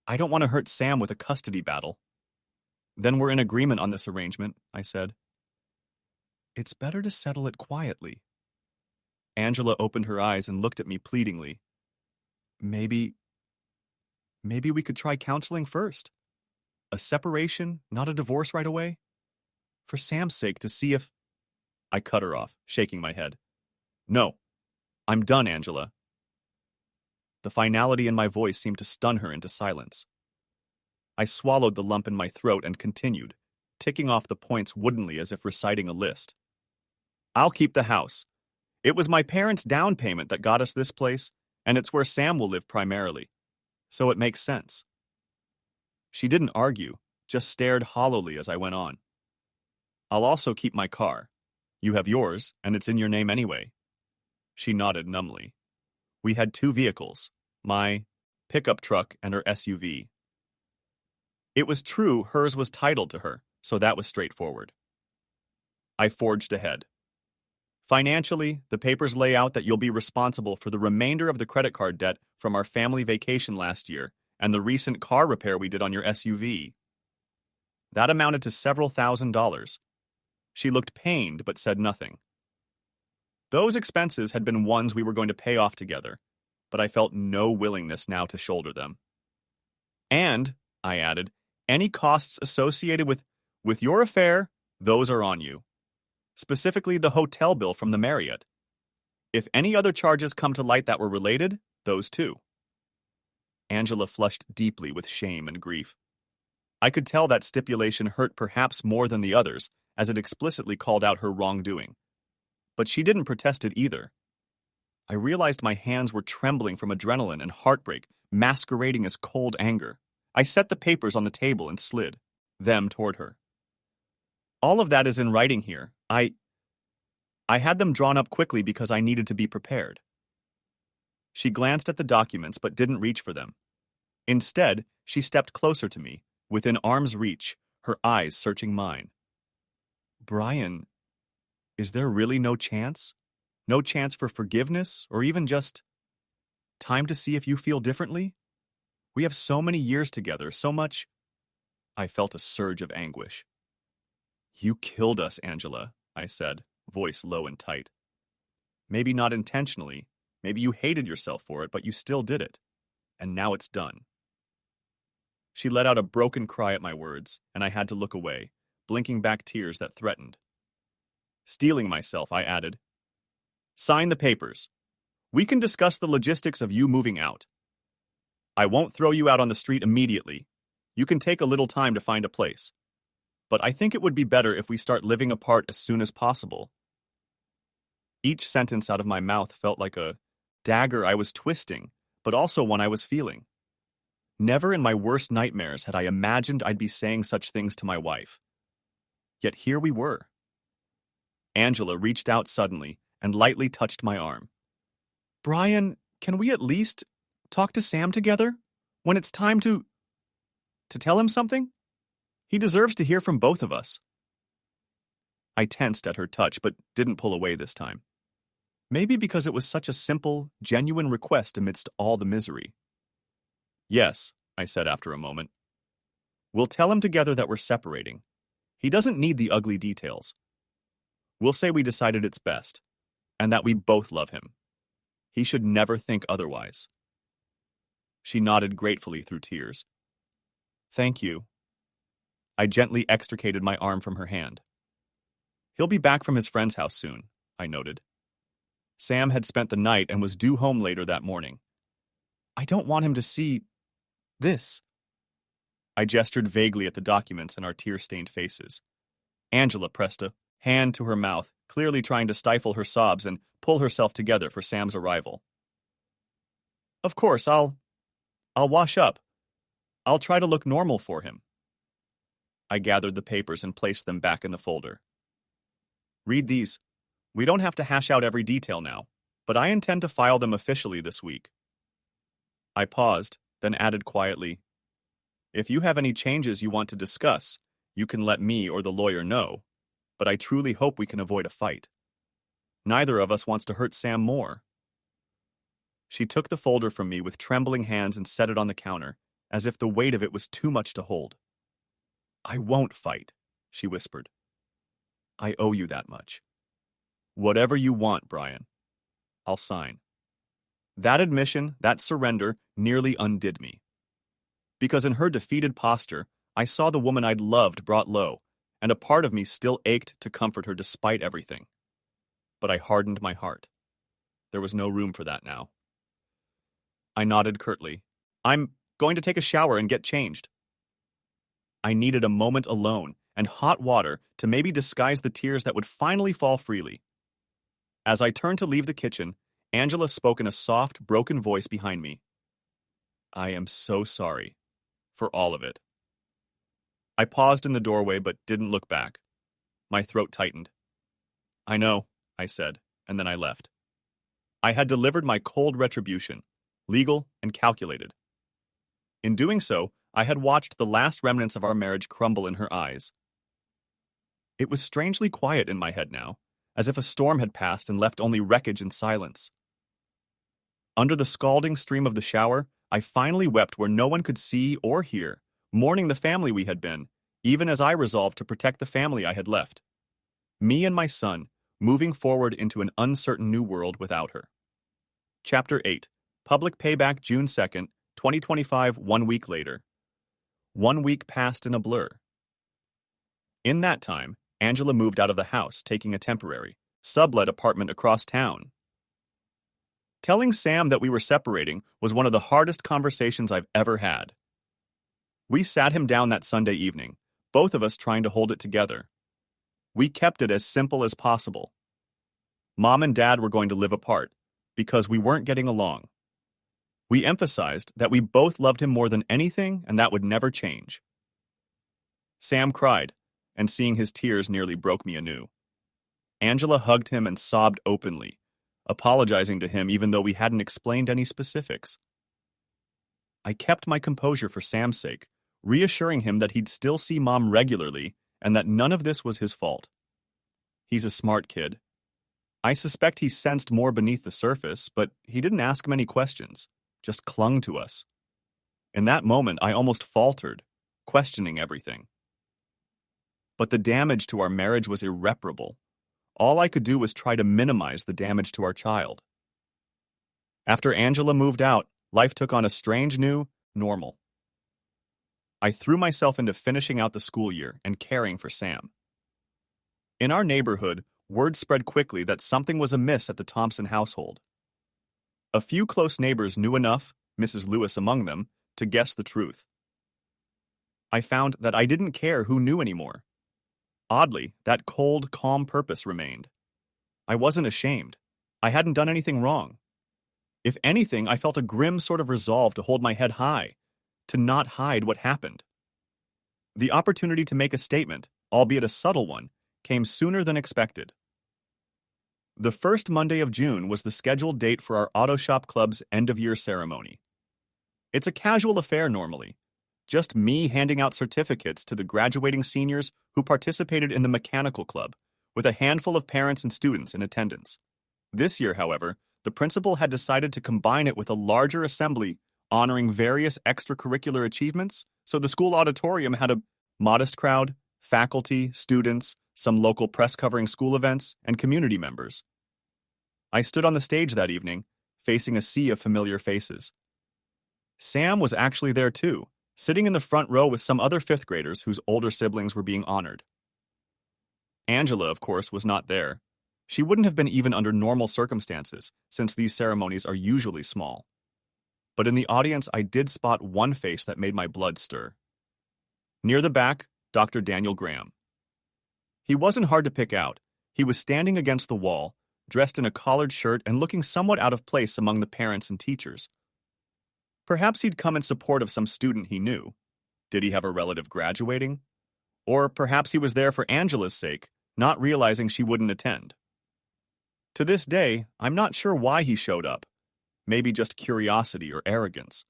I don't want to hurt Sam with a custody battle. Then we're in agreement on this arrangement, I said. It's better to settle it quietly. Angela opened her eyes and looked at me pleadingly. Maybe we could try counseling first. A separation, not a divorce right away. For Sam's sake, to see if... I cut her off, shaking my head. No, I'm done, Angela. The finality in my voice seemed to stun her into silence. I swallowed the lump in my throat and continued, ticking off the points woodenly as if reciting a list. I'll keep the house. It was my parents' down payment that got us this place, and it's where Sam will live primarily. So it makes sense. She didn't argue, just stared hollowly as I went on. I'll also keep my car. You have yours, and it's in your name anyway. She nodded numbly. We had 2 vehicles, my pickup truck and her SUV. It was true hers was titled to her, so that was straightforward. I forged ahead. Financially, the papers lay out that you'll be responsible for the remainder of the credit card debt from our family vacation last year and the recent car repair we did on your SUV. That amounted to several $1,000s. She looked pained but said nothing. Those expenses had been ones we were going to pay off together. but I felt no willingness now to shoulder them. And, I added, any costs associated with your affair, those are on you. Specifically the hotel bill from the Marriott. If any other charges come to light that were related, those too. Angela flushed deeply with shame and grief. I could tell that stipulation hurt perhaps more than the others, as it explicitly called out her wrongdoing. But she didn't protest it either. I realized my hands were trembling from adrenaline and heartbreak, masquerading as cold anger. I set the papers on the table and slid them toward her. All of that is in writing here. I had them drawn up quickly because I needed to be prepared. She glanced at the documents but didn't reach for them. Instead, she stepped closer to me, within arm's reach, her eyes searching mine. Brian, is there really no chance? No chance for forgiveness, or even just time to see if you feel differently? We have so many years together, so much. I felt a surge of anguish. You killed us, Angela, I said, voice low and tight. Maybe not intentionally, maybe you hated yourself for it, but you still did it. And now it's done. She let out a broken cry at my words, and I had to look away, blinking back tears that threatened. Steeling myself, I added, sign the papers. We can discuss the logistics of you moving out. I won't throw you out on the street immediately. You can take a little time to find a place. But I think it would be better if we start living apart as soon as possible. Each sentence out of my mouth felt like a dagger I was twisting, but also one I was feeling. Never in my worst nightmares had I imagined I'd be saying such things to my wife. Yet here we were. Angela reached out suddenly and lightly touched my arm. Brian, can we at least talk to Sam together? When it's time to tell him something? He deserves to hear from both of us. I tensed at her touch, but didn't pull away this time. Maybe because it was such a simple, genuine request amidst all the misery. Yes, I said after a moment. We'll tell him together that we're separating. He doesn't need the ugly details. We'll say we decided it's best, and that we both love him. He should never think otherwise. She nodded gratefully through tears. Thank you. I gently extricated my arm from her hand. He'll be back from his friend's house soon, I noted. Sam had spent the night and was due home later that morning. I don't want him to see this. I gestured vaguely at the documents and our tear-stained faces. Angela pressed a hand to her mouth, clearly trying to stifle her sobs and pull herself together for Sam's arrival. Of course, I'll wash up. I'll try to look normal for him. I gathered the papers and placed them back in the folder. Read these. We don't have to hash out every detail now, but I intend to file them officially this week. I paused, then added quietly, if you have any changes you want to discuss, you can let me or the lawyer know, but I truly hope we can avoid a fight. Neither of us wants to hurt Sam more. She took the folder from me with trembling hands and set it on the counter, as if the weight of it was too much to hold. I won't fight, she whispered. I owe you that much. Whatever you want, Brian. I'll sign. That admission, that surrender, nearly undid me. Because in her defeated posture, I saw the woman I'd loved brought low, and a part of me still ached to comfort her despite everything. But I hardened my heart. There was no room for that now. I nodded curtly. I'm going to take a shower and get changed. I needed a moment alone and hot water to maybe disguise the tears that would finally fall freely. As I turned to leave the kitchen, Angela spoke in a soft, broken voice behind me. I am so sorry. For all of it. I paused in the doorway but didn't look back. My throat tightened. I know, I said, and then I left. I had delivered my cold retribution, legal and calculated. In doing so, I had watched the last remnants of our marriage crumble in her eyes. It was strangely quiet in my head now, as if a storm had passed and left only wreckage and silence. Under the scalding stream of the shower, I finally wept where no one could see or hear, mourning the family we had been, even as I resolved to protect the family I had left. Me and my son, moving forward into an uncertain new world without her. Chapter 8. Public payback June 2nd, 2025, 1 week later. 1 week passed in a blur. In that time, Angela moved out of the house, taking a temporary, sublet apartment across town. Telling Sam that we were separating was one of the hardest conversations I've ever had. We sat him down that Sunday evening, both of us trying to hold it together. We kept it as simple as possible. Mom and Dad were going to live apart because we weren't getting along. We emphasized that we both loved him more than anything and that would never change. Sam cried, and seeing his tears nearly broke me anew. Angela hugged him and sobbed openly, apologizing to him even though we hadn't explained any specifics. I kept my composure for Sam's sake, reassuring him that he'd still see Mom regularly and that none of this was his fault. He's a smart kid. I suspect he sensed more beneath the surface, but he didn't ask many questions, just clung to us. In that moment, I almost faltered, questioning everything. But the damage to our marriage was irreparable. All I could do was try to minimize the damage to our child. After Angela moved out, life took on a strange new normal. I threw myself into finishing out the school year and caring for Sam. In our neighborhood, word spread quickly that something was amiss at the Thompson household. A few close neighbors knew enough, Mrs. Lewis among them, to guess the truth. I found that I didn't care who knew anymore. Oddly, that cold, calm purpose remained. I wasn't ashamed. I hadn't done anything wrong. If anything, I felt a grim sort of resolve to hold my head high, to not hide what happened. The opportunity to make a statement, albeit a subtle one, came sooner than expected. The first Monday of June was the scheduled date for our Auto Shop Club's end-of-year ceremony. It's a casual affair normally, just me handing out certificates to the graduating seniors who participated in the mechanical club, with a handful of parents and students in attendance. This year, however, the principal had decided to combine it with a larger assembly honoring various extracurricular achievements, so the school auditorium had a modest crowd, faculty, students, some local press covering school events, and community members. I stood on the stage that evening, facing a sea of familiar faces. Sam was actually there too, sitting in the front row with some other fifth graders whose older siblings were being honored. Angela, of course, was not there. She wouldn't have been even under normal circumstances, since these ceremonies are usually small. But in the audience, I did spot one face that made my blood stir. Near the back, Dr. Daniel Graham. He wasn't hard to pick out. He was standing against the wall, dressed in a collared shirt and looking somewhat out of place among the parents and teachers. Perhaps he'd come in support of some student he knew. Did he have a relative graduating? Or perhaps he was there for Angela's sake, not realizing she wouldn't attend. To this day, I'm not sure why he showed up. Maybe just curiosity or arrogance.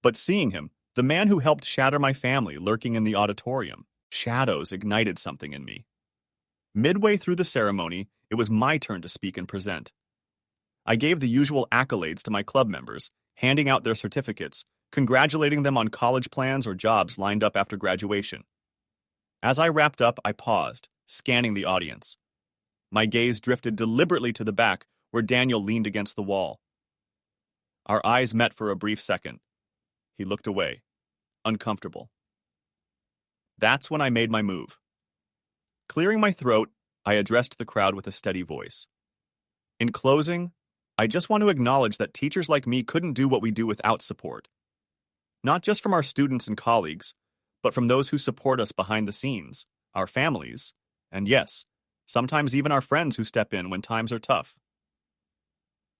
But seeing him, the man who helped shatter my family lurking in the auditorium, shadows ignited something in me. Midway through the ceremony, it was my turn to speak and present. I gave the usual accolades to my club members, handing out their certificates, congratulating them on college plans or jobs lined up after graduation. As I wrapped up, I paused, scanning the audience. My gaze drifted deliberately to the back, where Daniel leaned against the wall. Our eyes met for a brief second. He looked away, uncomfortable. That's when I made my move. Clearing my throat, I addressed the crowd with a steady voice. In closing, I just want to acknowledge that teachers like me couldn't do what we do without support. Not just from our students and colleagues, but from those who support us behind the scenes, our families, and yes, sometimes even our friends who step in when times are tough.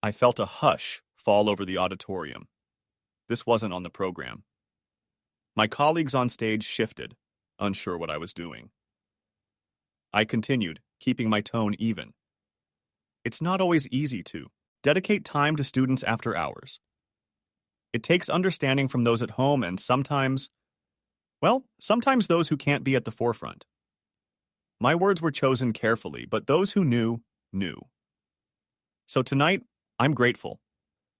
I felt a hush fall over the auditorium. This wasn't on the program. My colleagues on stage shifted, unsure what I was doing. I continued, keeping my tone even. It's not always easy to dedicate time to students after hours. It takes understanding from those at home and sometimes those who can't be at the forefront. My words were chosen carefully, but those who knew, knew. So tonight, I'm grateful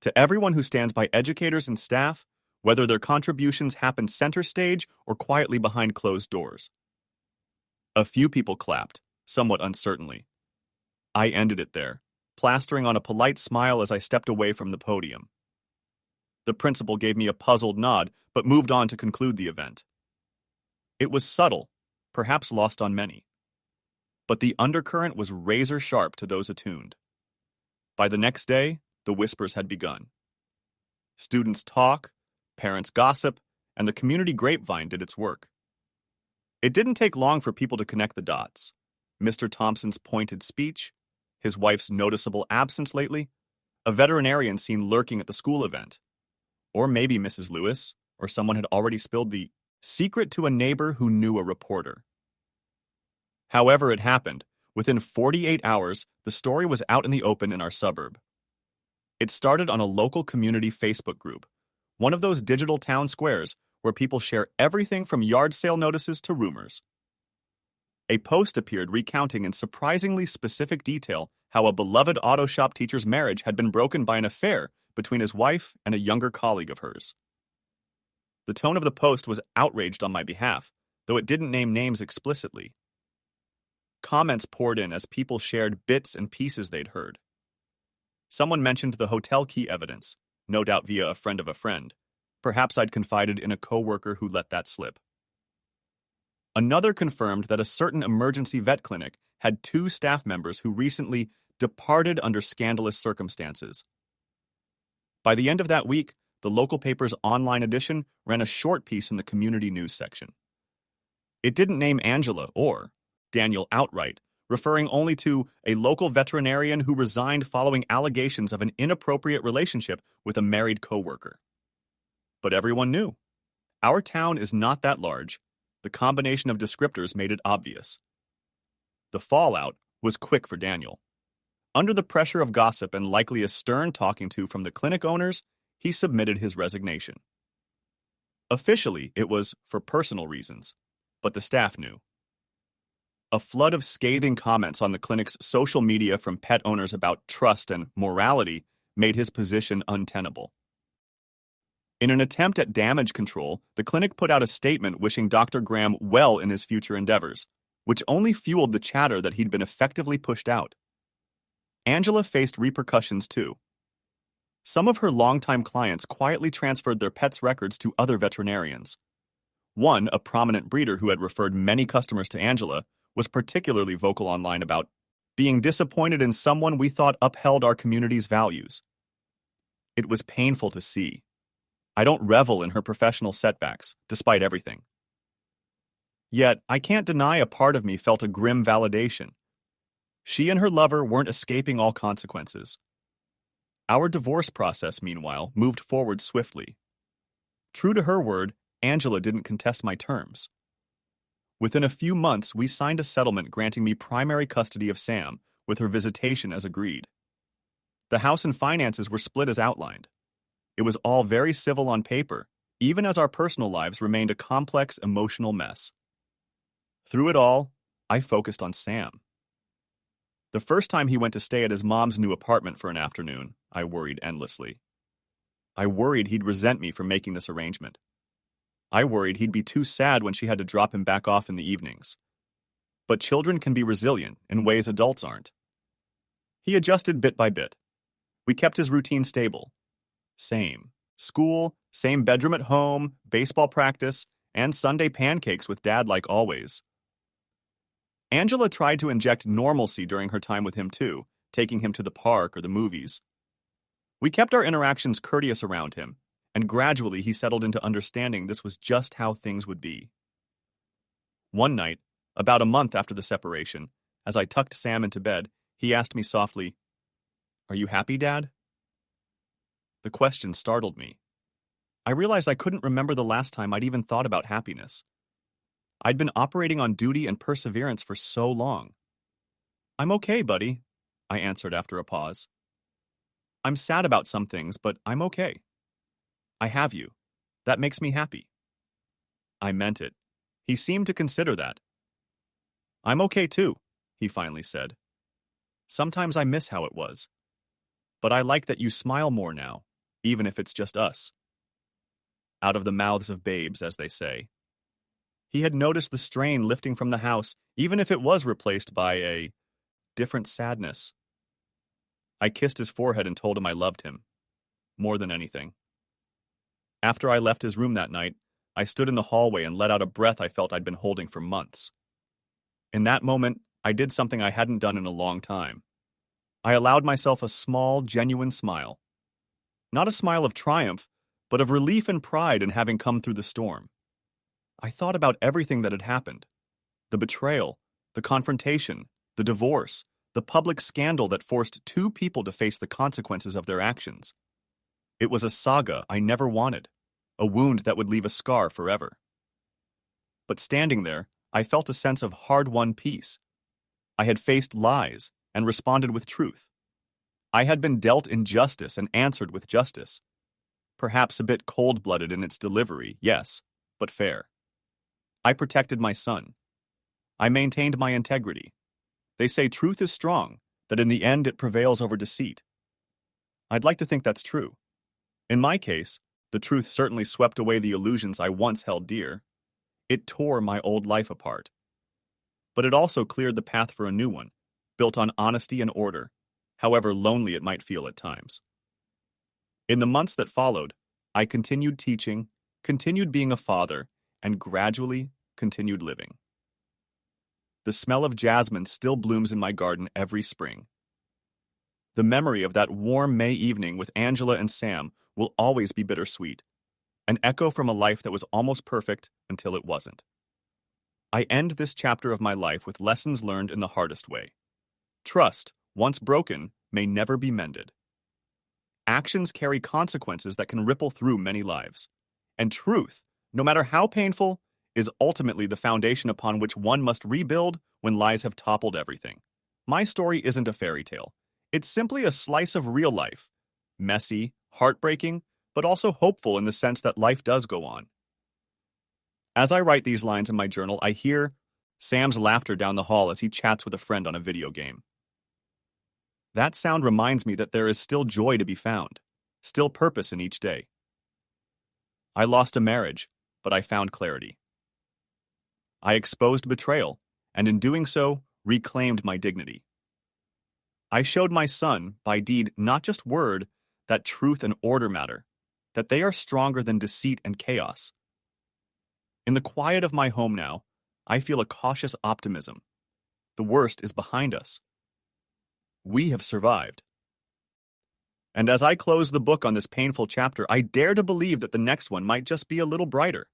to everyone who stands by educators and staff, whether their contributions happen center stage or quietly behind closed doors. A few people clapped, somewhat uncertainly. I ended it there, plastering on a polite smile as I stepped away from the podium. The principal gave me a puzzled nod, but moved on to conclude the event. It was subtle, perhaps lost on many. But the undercurrent was razor sharp to those attuned. By the next day, the whispers had begun. Students talk, parents gossip, and the community grapevine did its work. It didn't take long for people to connect the dots. Mr. Thompson's pointed speech, his wife's noticeable absence lately, a veterinarian seen lurking at the school event, or maybe Mrs. Lewis, or someone had already spilled the secret to a neighbor who knew a reporter. However it happened, within 48 hours, the story was out in the open in our suburb. It started on a local community Facebook group, one of those digital town squares where people share everything from yard sale notices to rumors. A post appeared recounting in surprisingly specific detail how a beloved auto shop teacher's marriage had been broken by an affair between his wife and a younger colleague of hers. The tone of the post was outraged on my behalf, though it didn't name names explicitly. Comments poured in as people shared bits and pieces they'd heard. Someone mentioned the hotel key evidence, no doubt via a friend of a friend. Perhaps I'd confided in a coworker who let that slip. Another confirmed that a certain emergency vet clinic had 2 staff members who recently departed under scandalous circumstances. By the end of that week, the local paper's online edition ran a short piece in the community news section. It didn't name Angela or Daniel outright, referring only to a local veterinarian who resigned following allegations of an inappropriate relationship with a married coworker. But everyone knew. Our town is not that large. The combination of descriptors made it obvious. The fallout was quick for Daniel. Under the pressure of gossip and likely a stern talking to from the clinic owners, he submitted his resignation. Officially, it was for personal reasons, but the staff knew. A flood of scathing comments on the clinic's social media from pet owners about trust and morality made his position untenable. In an attempt at damage control, the clinic put out a statement wishing Dr. Graham well in his future endeavors, which only fueled the chatter that he'd been effectively pushed out. Angela faced repercussions too. Some of her longtime clients quietly transferred their pets' records to other veterinarians. One, a prominent breeder who had referred many customers to Angela, was particularly vocal online about being disappointed in someone we thought upheld our community's values. It was painful to see. I don't revel in her professional setbacks, despite everything. Yet, I can't deny a part of me felt a grim validation. She and her lover weren't escaping all consequences. Our divorce process, meanwhile, moved forward swiftly. True to her word, Angela didn't contest my terms. Within a few months, we signed a settlement granting me primary custody of Sam, with her visitation as agreed. The house and finances were split as outlined. It was all very civil on paper, even as our personal lives remained a complex emotional mess. Through it all, I focused on Sam. The first time he went to stay at his mom's new apartment for an afternoon, I worried endlessly. I worried he'd resent me for making this arrangement. I worried he'd be too sad when she had to drop him back off in the evenings. But children can be resilient in ways adults aren't. He adjusted bit by bit. We kept his routine stable. Same. School, same bedroom at home, baseball practice, and Sunday pancakes with Dad like always. Angela tried to inject normalcy during her time with him too, taking him to the park or the movies. We kept our interactions courteous around him, and gradually he settled into understanding this was just how things would be. One night, about a month after the separation, as I tucked Sam into bed, he asked me softly, "Are you happy, Dad?" The question startled me. I realized I couldn't remember the last time I'd even thought about happiness. I'd been operating on duty and perseverance for so long. "I'm okay, buddy," I answered after a pause. "I'm sad about some things, but I'm okay. I have you. That makes me happy." I meant it. He seemed to consider that. "I'm okay too," he finally said. "Sometimes I miss how it was. But I like that you smile more now, even if it's just us." Out of the mouths of babes, as they say. He had noticed the strain lifting from the house, even if it was replaced by a different sadness. I kissed his forehead and told him I loved him. More than anything. After I left his room that night, I stood in the hallway and let out a breath I felt I'd been holding for months. In that moment, I did something I hadn't done in a long time. I allowed myself a small, genuine smile. Not a smile of triumph, but of relief and pride in having come through the storm. I thought about everything that had happened. The betrayal, the confrontation, the divorce, the public scandal that forced two people to face the consequences of their actions. It was a saga I never wanted, a wound that would leave a scar forever. But standing there, I felt a sense of hard-won peace. I had faced lies and responded with truth. I had been dealt injustice and answered with justice. Perhaps a bit cold-blooded in its delivery, yes, but fair. I protected my son. I maintained my integrity. They say truth is strong, that in the end it prevails over deceit. I'd like to think that's true. In my case, the truth certainly swept away the illusions I once held dear. It tore my old life apart. But it also cleared the path for a new one, built on honesty and order, however lonely it might feel at times. In the months that followed, I continued teaching, continued being a father, and gradually continued living. The smell of jasmine still blooms in my garden every spring. The memory of that warm May evening with Angela and Sam will always be bittersweet, an echo from a life that was almost perfect until it wasn't. I end this chapter of my life with lessons learned in the hardest way. Trust, once broken, may never be mended. Actions carry consequences that can ripple through many lives. And truth, no matter how painful, is ultimately the foundation upon which one must rebuild when lies have toppled everything. My story isn't a fairy tale. It's simply a slice of real life. Messy, heartbreaking, but also hopeful in the sense that life does go on. As I write these lines in my journal, I hear Sam's laughter down the hall as he chats with a friend on a video game. That sound reminds me that there is still joy to be found, still purpose in each day. I lost a marriage, but I found clarity. I exposed betrayal, and in doing so, reclaimed my dignity. I showed my son, by deed, not just word, that truth and order matter, that they are stronger than deceit and chaos. In the quiet of my home now, I feel a cautious optimism. The worst is behind us. We have survived. And as I close the book on this painful chapter, I dare to believe that the next one might just be a little brighter.